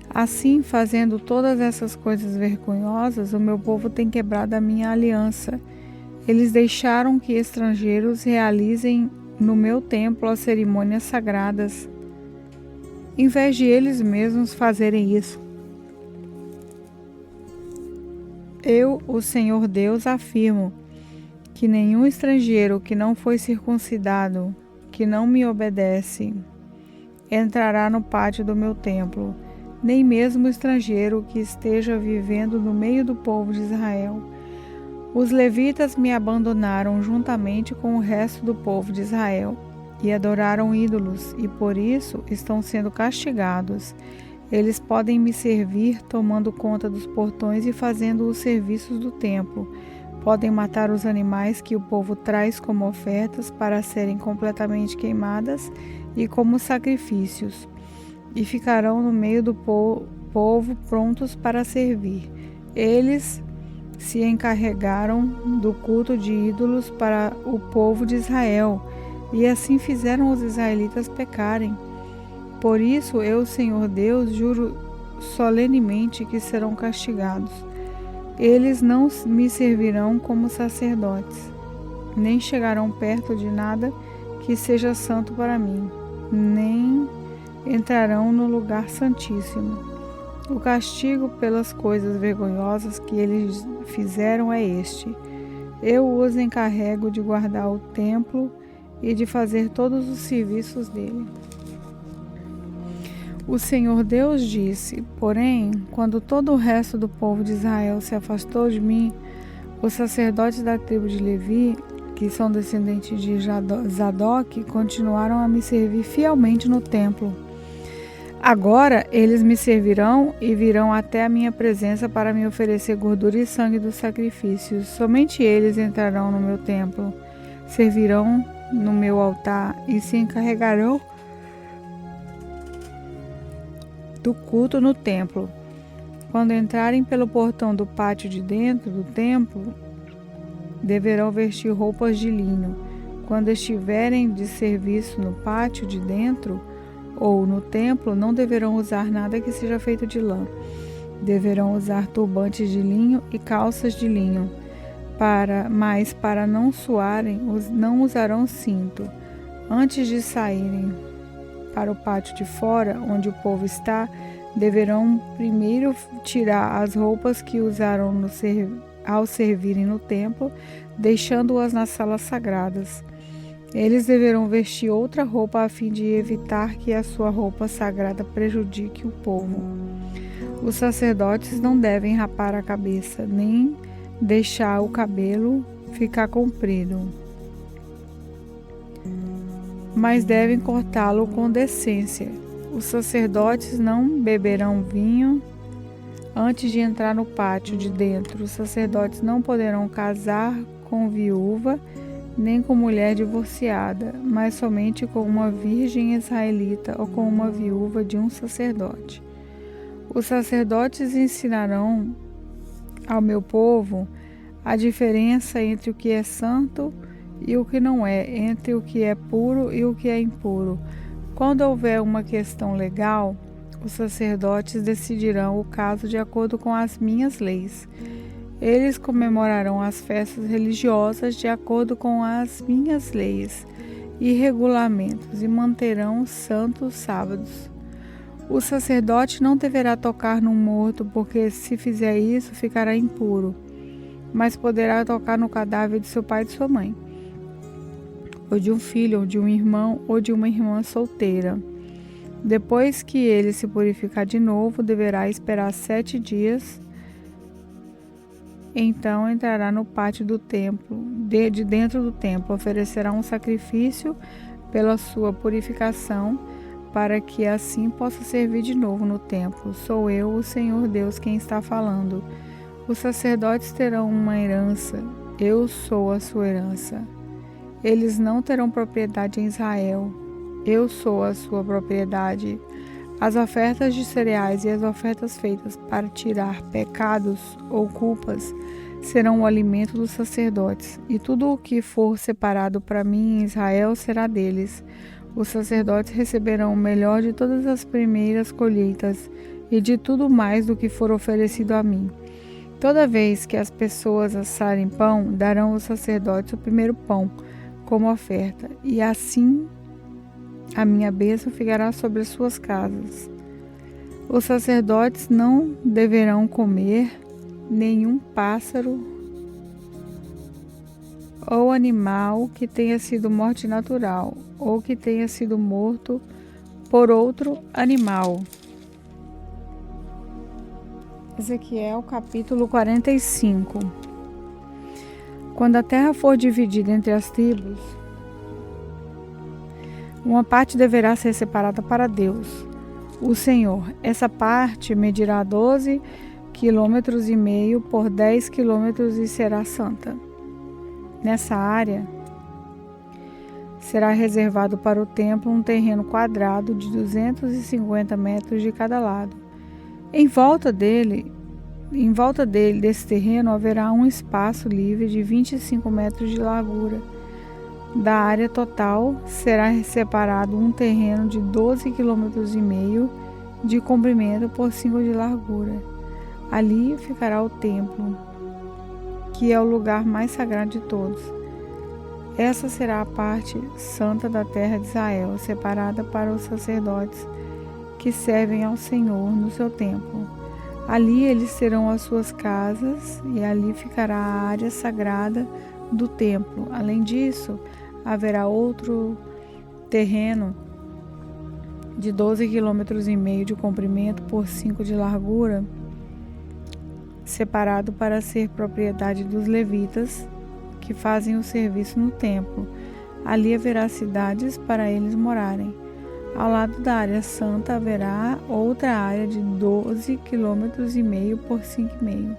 Assim, fazendo todas essas coisas vergonhosas, o meu povo tem quebrado a minha aliança. Eles deixaram que estrangeiros realizem no meu templo as cerimônias sagradas, em vez de eles mesmos fazerem isso. Eu, o Senhor Deus, afirmo que nenhum estrangeiro que não foi circuncidado, que não me obedece, entrará no pátio do meu templo, nem mesmo o estrangeiro que esteja vivendo no meio do povo de Israel. Os levitas me abandonaram juntamente com o resto do povo de Israel e adoraram ídolos, e por isso estão sendo castigados. Eles podem me servir tomando conta dos portões e fazendo os serviços do templo. Podem matar os animais que o povo traz como ofertas para serem completamente queimadas e como sacrifícios, e ficarão no meio do povo prontos para servir. Eles se encarregaram do culto de ídolos para o povo de Israel, e assim fizeram os israelitas pecarem. Por isso, eu, Senhor Deus, juro solenemente que serão castigados. Eles não me servirão como sacerdotes, nem chegarão perto de nada que seja santo para mim, nem entrarão no lugar santíssimo. O castigo pelas coisas vergonhosas que eles fizeram é este: eu os encarrego de guardar o templo e de fazer todos os serviços dele. O Senhor Deus disse: porém, quando todo o resto do povo de Israel se afastou de mim, os sacerdotes da tribo de Levi, que são descendentes de Zadok, continuaram a me servir fielmente no templo. Agora eles me servirão e virão até a minha presença para me oferecer gordura e sangue dos sacrifícios. Somente eles entrarão no meu templo, servirão no meu altar e se encarregarão do culto no templo. Quando entrarem pelo portão do pátio de dentro do templo, deverão vestir roupas de linho. Quando estiverem de serviço no pátio de dentro ou no templo, não deverão usar nada que seja feito de lã. Deverão usar turbantes de linho e calças de linho. Mas para não suarem, não usarão cinto. Antes de saírem para o pátio de fora, onde o povo está, deverão primeiro tirar as roupas que usaram ao servirem no templo, deixando-as nas salas sagradas. Eles deverão vestir outra roupa a fim de evitar que a sua roupa sagrada prejudique o povo. Os sacerdotes não devem rapar a cabeça, nem deixar o cabelo ficar comprido, mas devem cortá-lo com decência. Os sacerdotes não beberão vinho antes de entrar no pátio de dentro. Os sacerdotes não poderão casar com viúva nem com mulher divorciada, mas somente com uma virgem israelita ou com uma viúva de um sacerdote. Os sacerdotes ensinarão ao meu povo a diferença entre o que é santo e o que não é, entre o que é puro e o que é impuro. Quando houver uma questão legal, os sacerdotes decidirão o caso de acordo com as minhas leis. Eles comemorarão as festas religiosas de acordo com as minhas leis e regulamentos e manterão os santos sábados. O sacerdote não deverá tocar no morto, porque se fizer isso, ficará impuro, mas poderá tocar no cadáver de seu pai e de sua mãe, ou de um filho, ou de um irmão, ou de uma irmã solteira. Depois que ele se purificar de novo, deverá esperar 7 dias. Então entrará no pátio do templo, de dentro do templo, oferecerá um sacrifício pela sua purificação, para que assim possa servir de novo no templo. Sou eu, o Senhor Deus, quem está falando. Os sacerdotes terão uma herança, eu sou a sua herança. Eles não terão propriedade em Israel, eu sou a sua propriedade. As ofertas de cereais e as ofertas feitas para tirar pecados ou culpas serão o alimento dos sacerdotes, e tudo o que for separado para mim em Israel será deles. Os sacerdotes receberão o melhor de todas as primeiras colheitas e de tudo mais do que for oferecido a mim. Toda vez que as pessoas assarem pão, darão aos sacerdotes o primeiro pão como oferta, e assim a minha bênção ficará sobre as suas casas. Os sacerdotes não deverão comer nenhum pássaro ou animal que tenha sido morte natural, ou que tenha sido morto por outro animal. Ezequiel capítulo 45. Quando a terra for dividida entre as tribos, uma parte deverá ser separada para Deus, o Senhor. Essa parte medirá 12,5 km por 10 km e será santa. Nessa área será reservado para o templo um terreno quadrado de 250 metros de cada lado. Em volta desse terreno haverá um espaço livre de 25 metros de largura. Da área total será separado um terreno de 12,5 km de comprimento por 5 de largura. Ali ficará o templo, que é o lugar mais sagrado de todos. Essa será a parte santa da terra de Israel, separada para os sacerdotes que servem ao Senhor no seu templo. Ali eles terão as suas casas e ali ficará a área sagrada do templo. Além disso, haverá outro terreno de 12,5 km de comprimento por 5 de largura, separado para ser propriedade dos levitas que fazem o serviço no templo. Ali haverá cidades para eles morarem. Ao lado da área santa haverá outra área de 12,5 km por 5,5,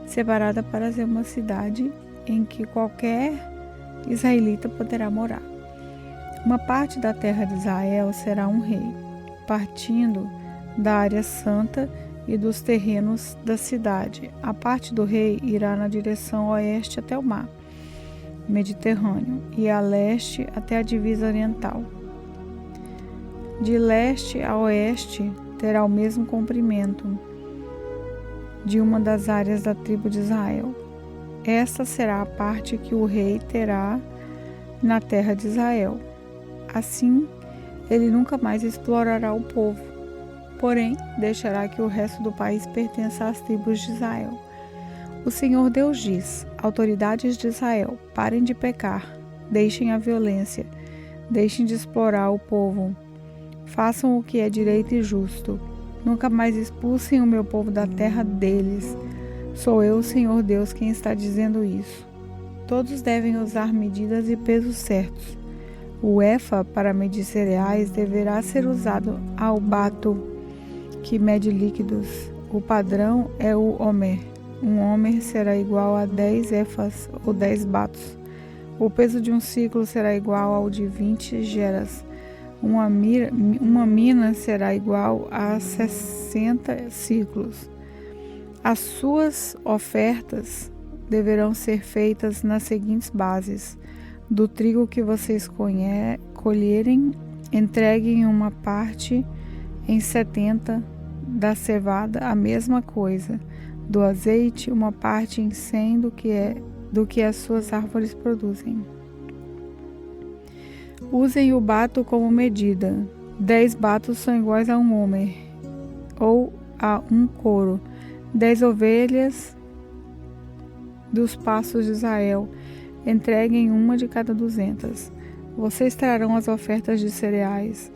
separada para ser uma cidade em que qualquer israelita poderá morar. Uma parte da terra de Israel será um rei, partindo da área santa e dos terrenos da cidade. A parte do rei irá na direção oeste até o mar Mediterrâneo e a leste até a divisa oriental. De leste a oeste terá o mesmo comprimento de uma das áreas da tribo de Israel. Esta será a parte que o rei terá na terra de Israel. Assim, ele nunca mais explorará o povo, porém deixará que o resto do país pertença às tribos de Israel. O Senhor Deus diz: autoridades de Israel, parem de pecar, deixem a violência, deixem de explorar o povo, façam o que é direito e justo. Nunca mais expulsem o meu povo da terra deles. Sou eu, o Senhor Deus, quem está dizendo isso. Todos devem usar medidas e pesos certos. O efa para medir cereais deverá ser usado ao bato, que mede líquidos. O padrão é o homer. Um homer será igual a 10 efas ou 10 batos. O peso de um ciclo será igual ao de 20 geras. Uma mina será igual a 60 ciclos. As suas ofertas deverão ser feitas nas seguintes bases: do trigo que vocês colherem, entreguem uma parte em 70, da cevada a mesma coisa, do azeite uma parte em 100 do que as suas árvores produzem. Usem o bato como medida. 10 batos são iguais a um homer, ou a um coro. 10 ovelhas dos pastos de Israel, entreguem uma de cada 200. Vocês trarão as ofertas de cereais,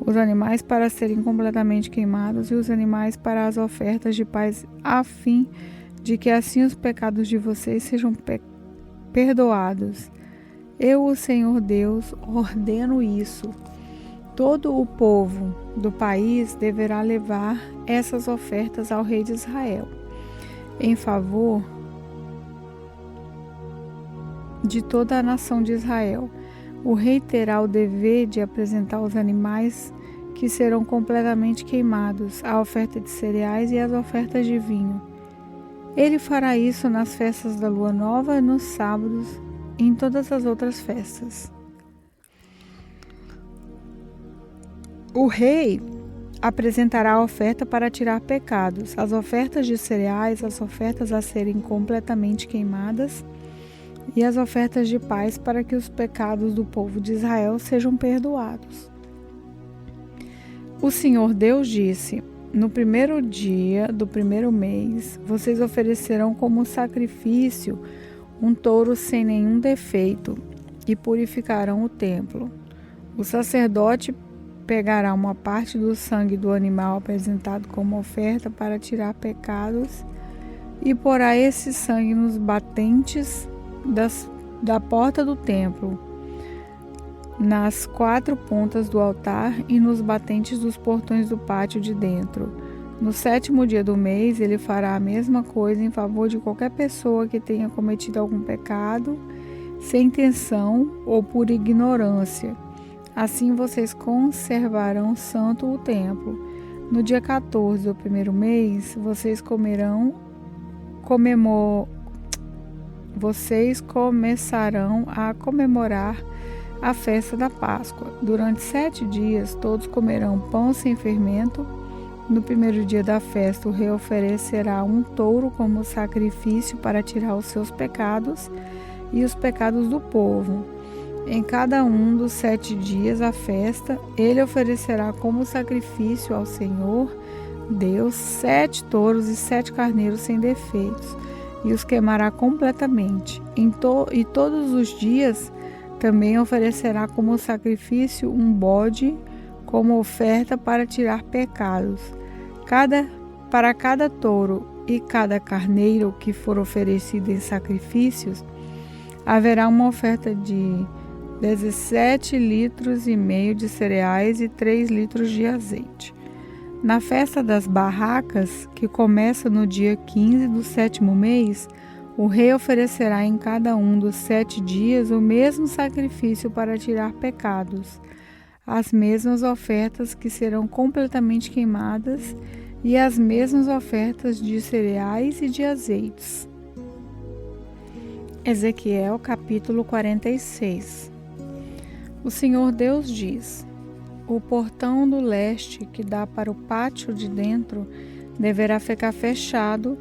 os animais para serem completamente queimados e os animais para as ofertas de paz, a fim de que assim os pecados de vocês sejam perdoados. Eu, o Senhor Deus, ordeno isso. Todo o povo do país deverá levar essas ofertas ao rei de Israel, em favor de toda a nação de Israel. O rei terá o dever de apresentar os animais que serão completamente queimados, a oferta de cereais e as ofertas de vinho. Ele fará isso nas festas da lua nova, nos sábados e em todas as outras festas. O rei apresentará a oferta para tirar pecados, as ofertas de cereais, as ofertas a serem completamente queimadas e as ofertas de paz para que os pecados do povo de Israel sejam perdoados. O Senhor Deus disse: no primeiro dia do primeiro mês, vocês oferecerão como sacrifício um touro sem nenhum defeito e purificarão o templo. O sacerdote pegará uma parte do sangue do animal apresentado como oferta para tirar pecados e porá esse sangue nos batentes da porta do templo, nas 4 pontas do altar e nos batentes dos portões do pátio de dentro. No 7º dia do mês, ele fará a mesma coisa em favor de qualquer pessoa que tenha cometido algum pecado, sem intenção ou por ignorância. Assim vocês conservarão santo o templo. No dia 14 do primeiro mês, vocês começarão a comemorar a festa da Páscoa. Durante 7 dias, todos comerão pão sem fermento. No primeiro dia da festa, o rei oferecerá um touro como sacrifício para tirar os seus pecados e os pecados do povo. Em cada um dos 7 dias da festa, ele oferecerá como sacrifício ao Senhor Deus 7 touros e 7 carneiros sem defeitos, e os queimará completamente. E todos os dias também oferecerá como sacrifício um bode como oferta para tirar pecados. Para cada touro e cada carneiro que for oferecido em sacrifícios, haverá uma oferta de 17,5 litros de cereais e 3 litros de azeite. Na festa das barracas, que começa no dia 15 do 7º mês, o rei oferecerá em cada um dos 7 dias o mesmo sacrifício para tirar pecados, as mesmas ofertas que serão completamente queimadas e as mesmas ofertas de cereais e de azeites. Ezequiel capítulo 46. O Senhor Deus diz: o portão do leste que dá para o pátio de dentro deverá ficar fechado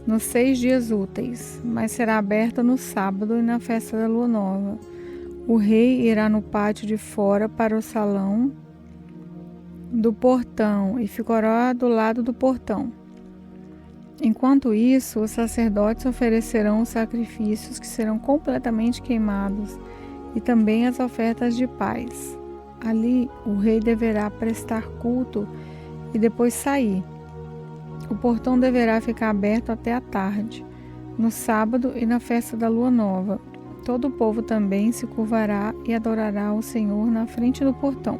nos 6 dias úteis, mas será aberto no sábado e na festa da lua nova. O rei irá no pátio de fora para o salão do portão e ficará do lado do portão. Enquanto isso, os sacerdotes oferecerão os sacrifícios que serão completamente queimados e também as ofertas de paz. Ali, o rei deverá prestar culto e depois sair. O portão deverá ficar aberto até a tarde, no sábado e na festa da lua nova. Todo o povo também se curvará e adorará o Senhor na frente do portão.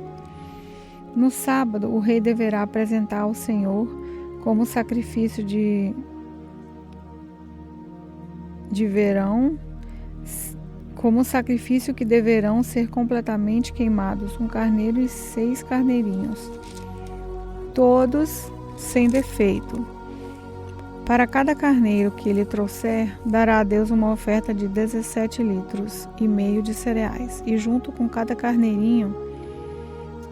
No sábado, o rei deverá apresentar ao Senhor como sacrifício de verão, como sacrifício que deverão ser completamente queimados, um carneiro e 6 carneirinhos, todos sem defeito. Para cada carneiro que ele trouxer, dará a Deus uma oferta de 17 litros e meio de cereais, e junto com cada carneirinho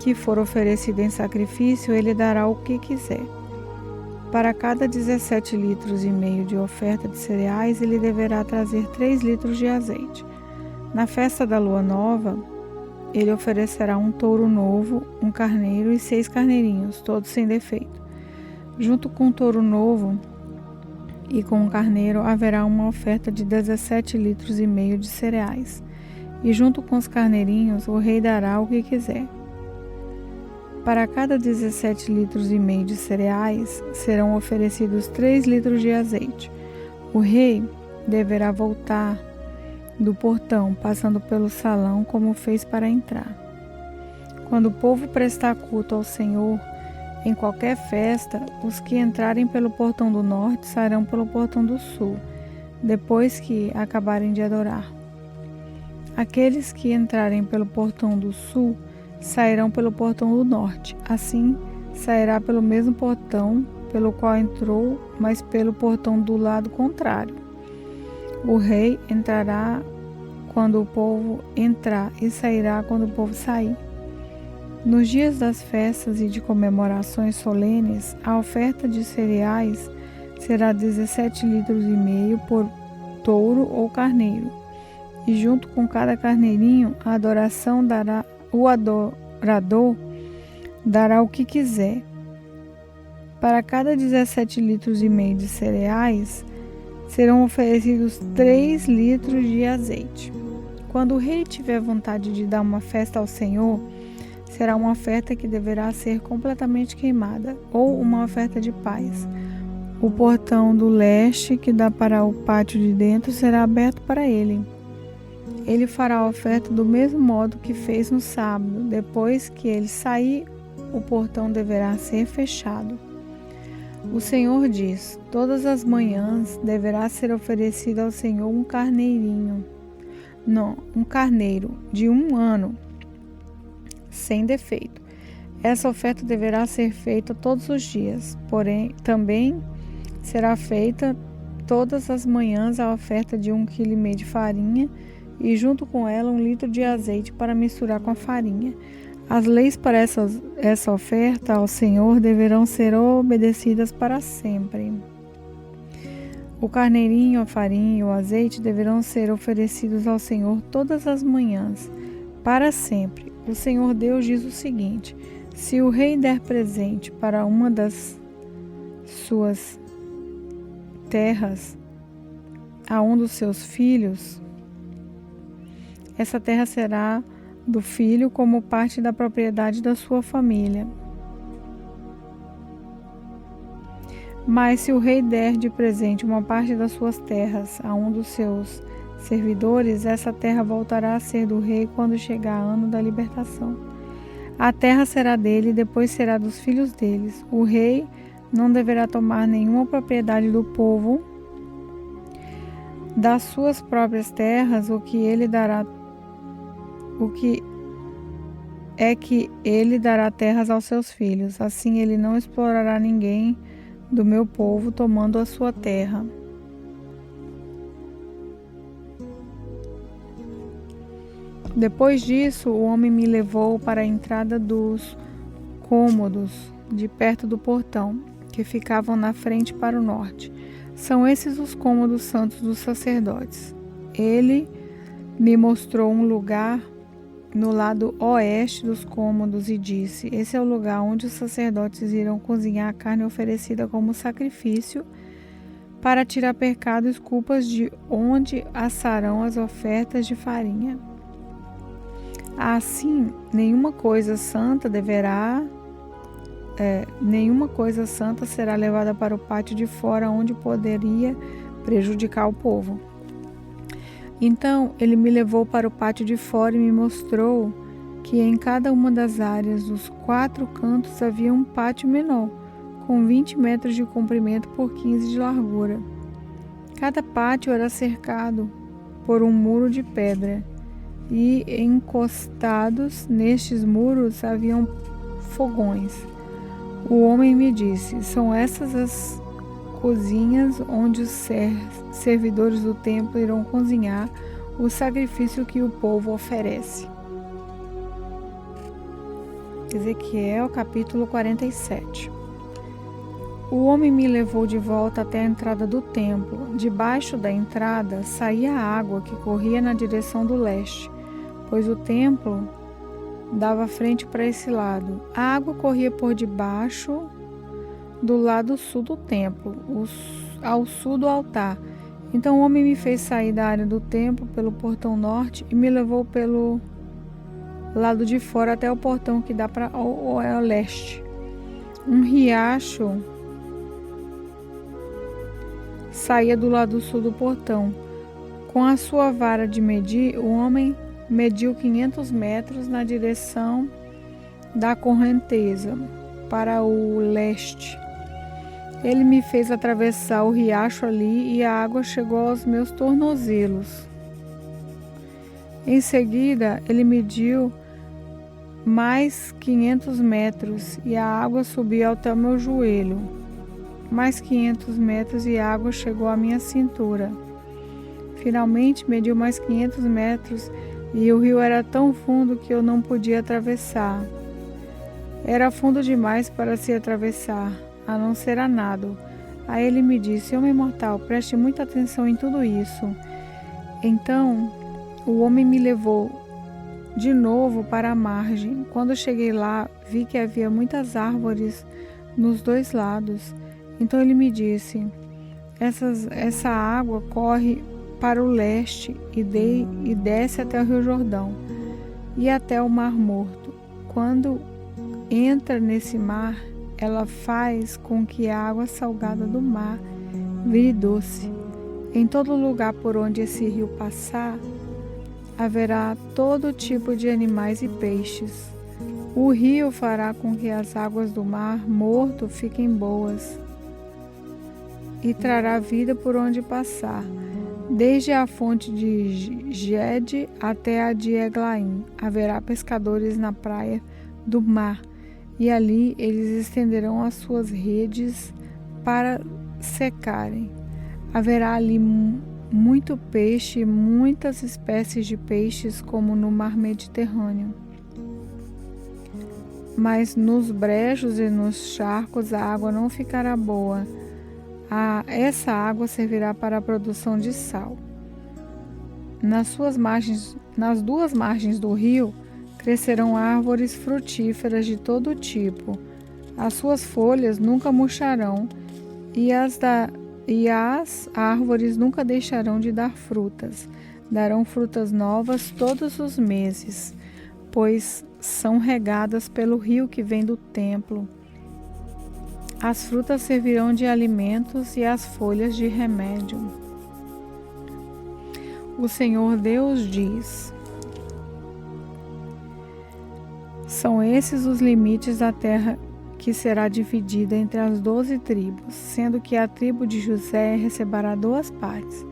que for oferecido em sacrifício, ele dará o que quiser. Para cada 17 litros e meio de oferta de cereais, ele deverá trazer 3 litros de azeite. Na festa da lua nova, ele oferecerá um touro novo, um carneiro e 6 carneirinhos, todos sem defeito. Junto com o touro novo e com o carneiro haverá uma oferta de 17 litros e meio de cereais. E junto com os carneirinhos, o rei dará o que quiser. Para cada 17 litros e meio de cereais, serão oferecidos 3 litros de azeite. O rei deverá voltar do portão, passando pelo salão como fez para entrar. Quando o povo prestar culto ao Senhor, em qualquer festa, os que entrarem pelo portão do norte sairão pelo portão do sul, depois que acabarem de adorar. Aqueles que entrarem pelo portão do sul sairão pelo portão do norte. Assim, sairá pelo mesmo portão pelo qual entrou, mas pelo portão do lado contrário. O rei entrará quando o povo entrar e sairá quando o povo sair. Nos dias das festas e de comemorações solenes, a oferta de cereais será 17 litros e meio por touro ou carneiro. E junto com cada carneirinho, a adoração dará o adorador dará o que quiser. Para cada 17 litros e meio de cereais, serão oferecidos 3 litros de azeite. Quando o rei tiver vontade de dar uma festa ao Senhor, será uma oferta que deverá ser completamente queimada, ou uma oferta de paz. O portão do leste, que dá para o pátio de dentro, será aberto para ele. Ele fará a oferta do mesmo modo que fez no sábado. Depois que ele sair, o portão deverá ser fechado. O Senhor diz: todas as manhãs deverá ser oferecido ao Senhor um carneiro de 1 ano, sem defeito. Essa oferta deverá ser feita todos os dias, porém também será feita todas as manhãs a oferta de 1,5 kg de farinha e junto com ela 1 litro de azeite para misturar com a farinha. As leis para essa oferta ao Senhor deverão ser obedecidas para sempre. O carneirinho, a farinha e o azeite deverão ser oferecidos ao Senhor todas as manhãs, para sempre. O Senhor Deus diz o seguinte: se o rei der presente para uma das suas terras a um dos seus filhos, essa terra será do filho como parte da propriedade da sua família. Mas se o rei der de presente uma parte das suas terras a um dos seus servidores, essa terra voltará a ser do rei quando chegar o ano da libertação. A terra será dele e depois será dos filhos deles. O rei não deverá tomar nenhuma propriedade do povo das suas próprias terras, o que ele dará terras aos seus filhos. Assim ele não explorará ninguém do meu povo, tomando a sua terra. Depois disso, o homem me levou para a entrada dos cômodos, de perto do portão, que ficavam na frente para o norte. São esses os cômodos santos dos sacerdotes. Ele me mostrou um lugar no lado oeste dos cômodos e disse: esse é o lugar onde os sacerdotes irão cozinhar a carne oferecida como sacrifício para tirar pecados e culpas, de onde assarão as ofertas de farinha. Assim, nenhuma coisa santa será levada para o pátio de fora, onde poderia prejudicar o povo. Então ele me levou para o pátio de fora e me mostrou que em cada uma das áreas dos 4 cantos havia um pátio menor, com 20 metros de comprimento por 15 de largura. Cada pátio era cercado por um muro de pedra, e encostados nestes muros haviam fogões. O homem me disse: são essas as cozinhas onde os servidores do templo irão cozinhar o sacrifício que o povo oferece. Ezequiel, capítulo 47. O homem me levou de volta até a entrada do templo. Debaixo da entrada saía água que corria na direção do leste, pois o templo dava frente para esse lado. A água corria por debaixo do lado sul do templo, ao sul do altar. Então o homem me fez sair da área do templo pelo portão norte e me levou pelo lado de fora até o portão que dá para o leste. Um riacho saía do lado sul do portão. Com a sua vara de medir, o homem mediu 500 metros na direção da correnteza, para o leste. Ele me fez atravessar o riacho ali e a água chegou aos meus tornozelos. Em seguida, ele mediu mais 500 metros e a água subiu até o meu joelho. Mais 500 metros e a água chegou à minha cintura. Finalmente, mediu mais 500 metros e o rio era tão fundo que eu não podia atravessar. Era fundo demais para se atravessar, a não ser a nado. Aí ele me disse: homem mortal, preste muita atenção em tudo isso. Então, o homem me levou de novo para a margem. Quando cheguei lá, vi que havia muitas árvores nos 2 lados. Então ele me disse: essa água corre para o leste e desce até o Rio Jordão e até o Mar Morto. Quando entra nesse mar, ela faz com que a água salgada do mar vire doce. Em todo lugar por onde esse rio passar, haverá todo tipo de animais e peixes. O rio fará com que as águas do Mar Morto fiquem boas e trará vida por onde passar. Desde a fonte de Gede até a de Eglaim, haverá pescadores na praia do mar, e ali eles estenderão as suas redes para secarem. Haverá ali muito peixe, muitas espécies de peixes, como no mar Mediterrâneo. Mas nos brejos e nos charcos a água não ficará boa. Essa água servirá para a produção de sal. Nas 2 margens do rio, crescerão árvores frutíferas de todo tipo. As suas folhas nunca murcharão e as árvores nunca deixarão de dar frutas. Darão frutas novas todos os meses, pois são regadas pelo rio que vem do templo. As frutas servirão de alimentos e as folhas de remédio. O Senhor Deus diz: são esses os limites da terra que será dividida entre as 12 tribos, sendo que a tribo de José receberá 2 partes.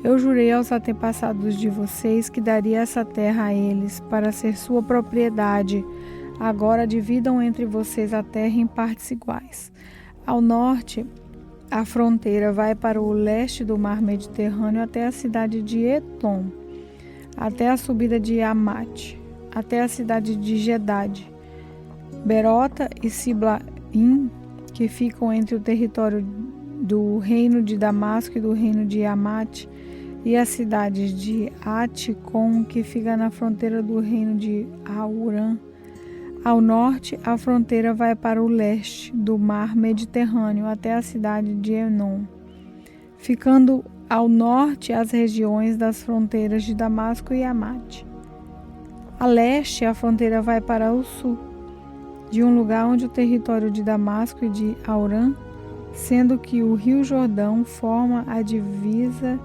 Eu jurei aos antepassados de vocês que daria essa terra a eles, para ser sua propriedade. Agora dividam entre vocês a terra em partes iguais. Ao norte, a fronteira vai para o leste do mar Mediterrâneo até a cidade de Etom, até a subida de Amate, até a cidade de Gedade, Berota e Siblaim, que ficam entre o território do reino de Damasco e do reino de Amate, e a cidade de Aticom, que fica na fronteira do reino de Aurã. Ao norte, a fronteira vai para o leste do mar Mediterrâneo até a cidade de Enom, ficando ao norte as regiões das fronteiras de Damasco e Amate. A leste, a fronteira vai para o sul, de um lugar onde o território de Damasco e de Aurã, sendo que o rio Jordão forma a divisa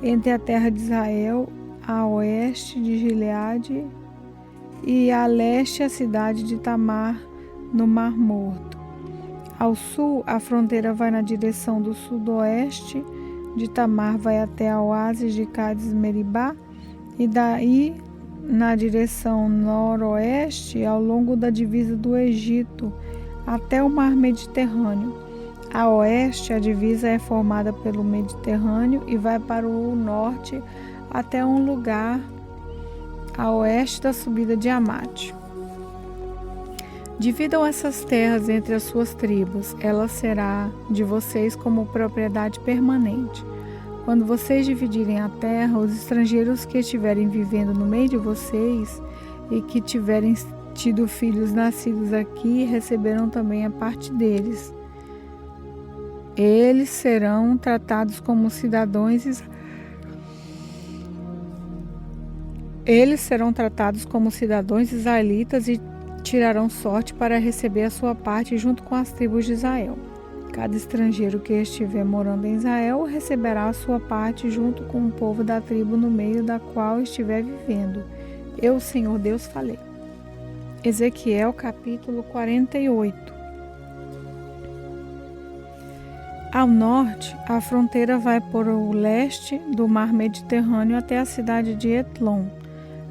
entre a terra de Israel, a oeste de Gileade, e a leste a cidade de Tamar, no Mar Morto. Ao sul, a fronteira vai na direção do sudoeste, de Tamar vai até a oásis de Cades-Meribá, e daí na direção noroeste, ao longo da divisa do Egito, até o Mar Mediterrâneo. A oeste, a divisa é formada pelo Mediterrâneo e vai para o norte até um lugar a oeste da subida de Amate. Dividam essas terras entre as suas tribos, ela será de vocês como propriedade permanente. Quando vocês dividirem a terra, os estrangeiros que estiverem vivendo no meio de vocês e que tiverem tido filhos nascidos aqui receberão também a parte deles. Eles serão tratados como cidadãos israelitas e tirarão sorte para receber a sua parte junto com as tribos de Israel. Cada estrangeiro que estiver morando em Israel receberá a sua parte junto com o povo da tribo no meio da qual estiver vivendo. Eu, Senhor Deus, falei. Ezequiel capítulo 48. Ao norte, a fronteira vai por o leste do mar Mediterrâneo até a cidade de Etlon,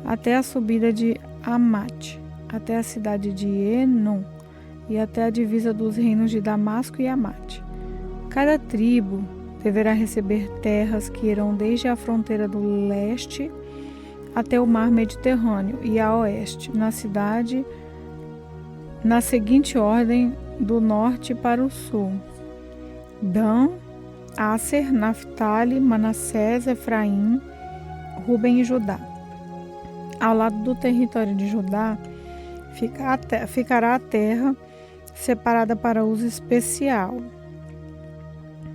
até a subida de Amate, até a cidade de Enom e até a divisa dos reinos de Damasco e Amate. Cada tribo deverá receber terras que irão desde a fronteira do leste até o mar Mediterrâneo e a oeste, na seguinte ordem do norte para o sul: Dan, Aser, Naftali, Manassés, Efraim, Ruben e Judá. Ao lado do território de Judá ficará a terra separada para uso especial.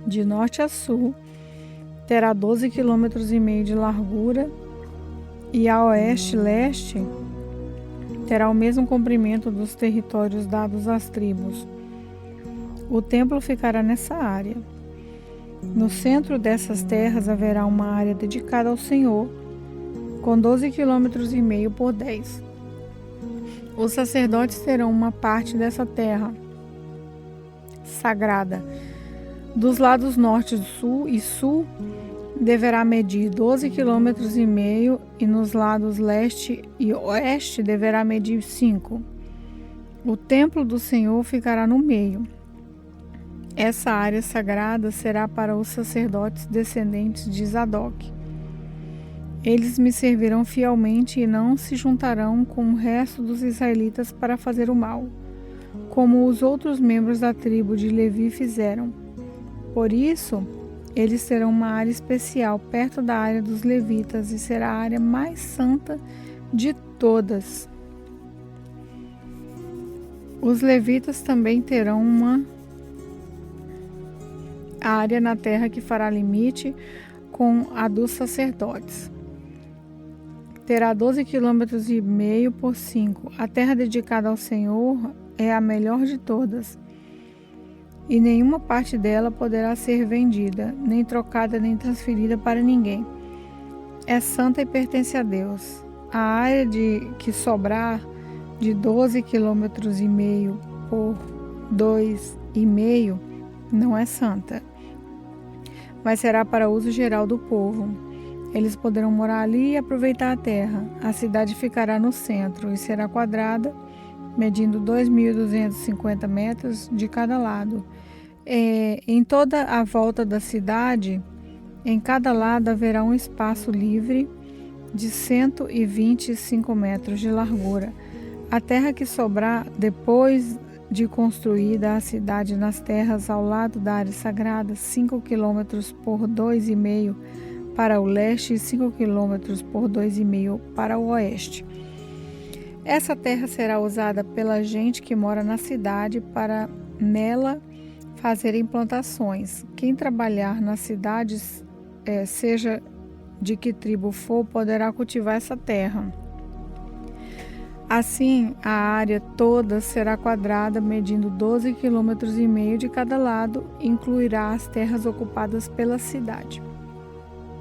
De norte a sul, terá 12,5 km de largura e a oeste e leste terá o mesmo comprimento dos territórios dados às tribos. O templo ficará nessa área. No centro dessas terras haverá uma área dedicada ao Senhor, com 12,5 km por 10. Os sacerdotes terão uma parte dessa terra sagrada. Dos lados norte, sul e sul deverá medir 12,5 km e nos lados leste e oeste deverá medir 5. O templo do Senhor ficará no meio. Essa área sagrada será para os sacerdotes descendentes de Zadok. Eles me servirão fielmente e não se juntarão com o resto dos israelitas para fazer o mal, como os outros membros da tribo de Levi fizeram. Por isso, eles terão uma área especial perto da área dos levitas e será a área mais santa de todas. Os levitas também terão uma área na terra que fará limite com a dos sacerdotes. Terá 12,5 km por 5. A terra dedicada ao Senhor é a melhor de todas, e nenhuma parte dela poderá ser vendida, nem trocada, nem transferida para ninguém. É santa e pertence a Deus. A área que sobrar de 12,5 km por 2,5 não é santa, mas será para uso geral do povo. Eles poderão morar ali e aproveitar a terra. A cidade ficará no centro e será quadrada, medindo 2.250 metros de cada lado, Em toda a volta da cidade, em cada lado haverá um espaço livre de 125 metros de largura. A terra que sobrar depois de construída a cidade nas terras ao lado da área sagrada, 5 quilômetros por 2,5 para o leste e 5 quilômetros por 2,5 para o oeste. Essa terra será usada pela gente que mora na cidade para nela fazer implantações. Quem trabalhar nas cidades, seja de que tribo for, poderá cultivar essa terra. Assim, a área toda será quadrada, medindo 12,5 km de cada lado, e incluirá as terras ocupadas pela cidade.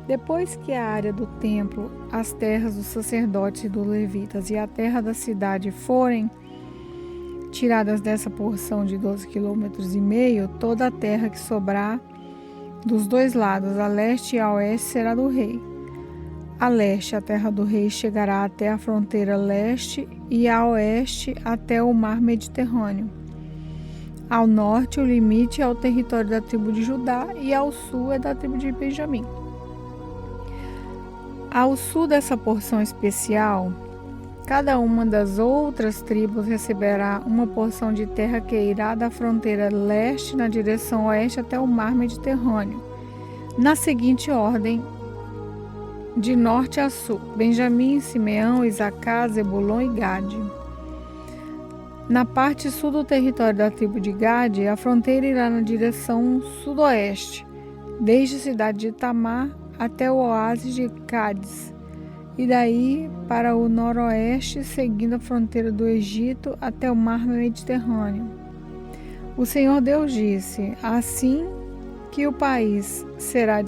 Depois que a área do templo, as terras dos sacerdotes e dos levitas e a terra da cidade forem tiradas dessa porção de 12,5 km, toda a terra que sobrar dos dois lados, a leste e a oeste, será do rei. A leste, a terra do rei chegará até a fronteira leste e a oeste até o mar Mediterrâneo. Ao norte, o limite é o território da tribo de Judá e ao sul é da tribo de Benjamim. Ao sul dessa porção especial, cada uma das outras tribos receberá uma porção de terra que irá da fronteira leste na direção oeste até o mar Mediterrâneo, na seguinte ordem: de norte a sul: Benjamim, Simeão, Isacar, Zebulon e Gade. Na parte sul do território da tribo de Gade, a fronteira irá na direção sudoeste, desde a cidade de Tamar até o oásis de Cádiz, e daí para o noroeste, seguindo a fronteira do Egito até o mar Mediterrâneo. O Senhor Deus disse: é assim que o país será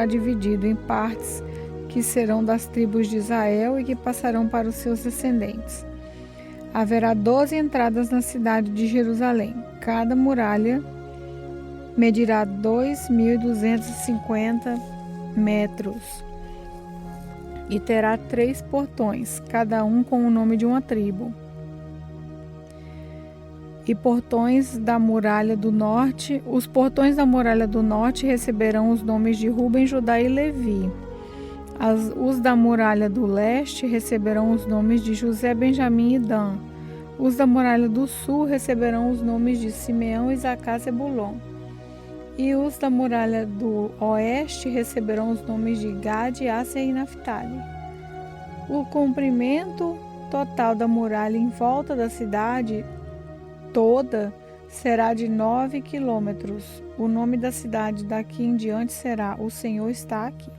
dividido em partes que serão das tribos de Israel e que passarão para os seus descendentes. Haverá 12 entradas na cidade de Jerusalém. Cada muralha medirá 2.250 metros e terá 3 portões, cada um com o nome de uma tribo. E portões da muralha do norte, os portões da muralha do norte receberão os nomes de Ruben, Judá e Levi. Os da muralha do leste receberão os nomes de José, Benjamim e Dan. Os da muralha do sul receberão os nomes de Simeão, Isacar e Zebulon. E os da muralha do oeste receberão os nomes de Gade, Áser e Naftali. O comprimento total da muralha em volta da cidade toda será de 9 quilômetros. O nome da cidade daqui em diante será: O Senhor está aqui.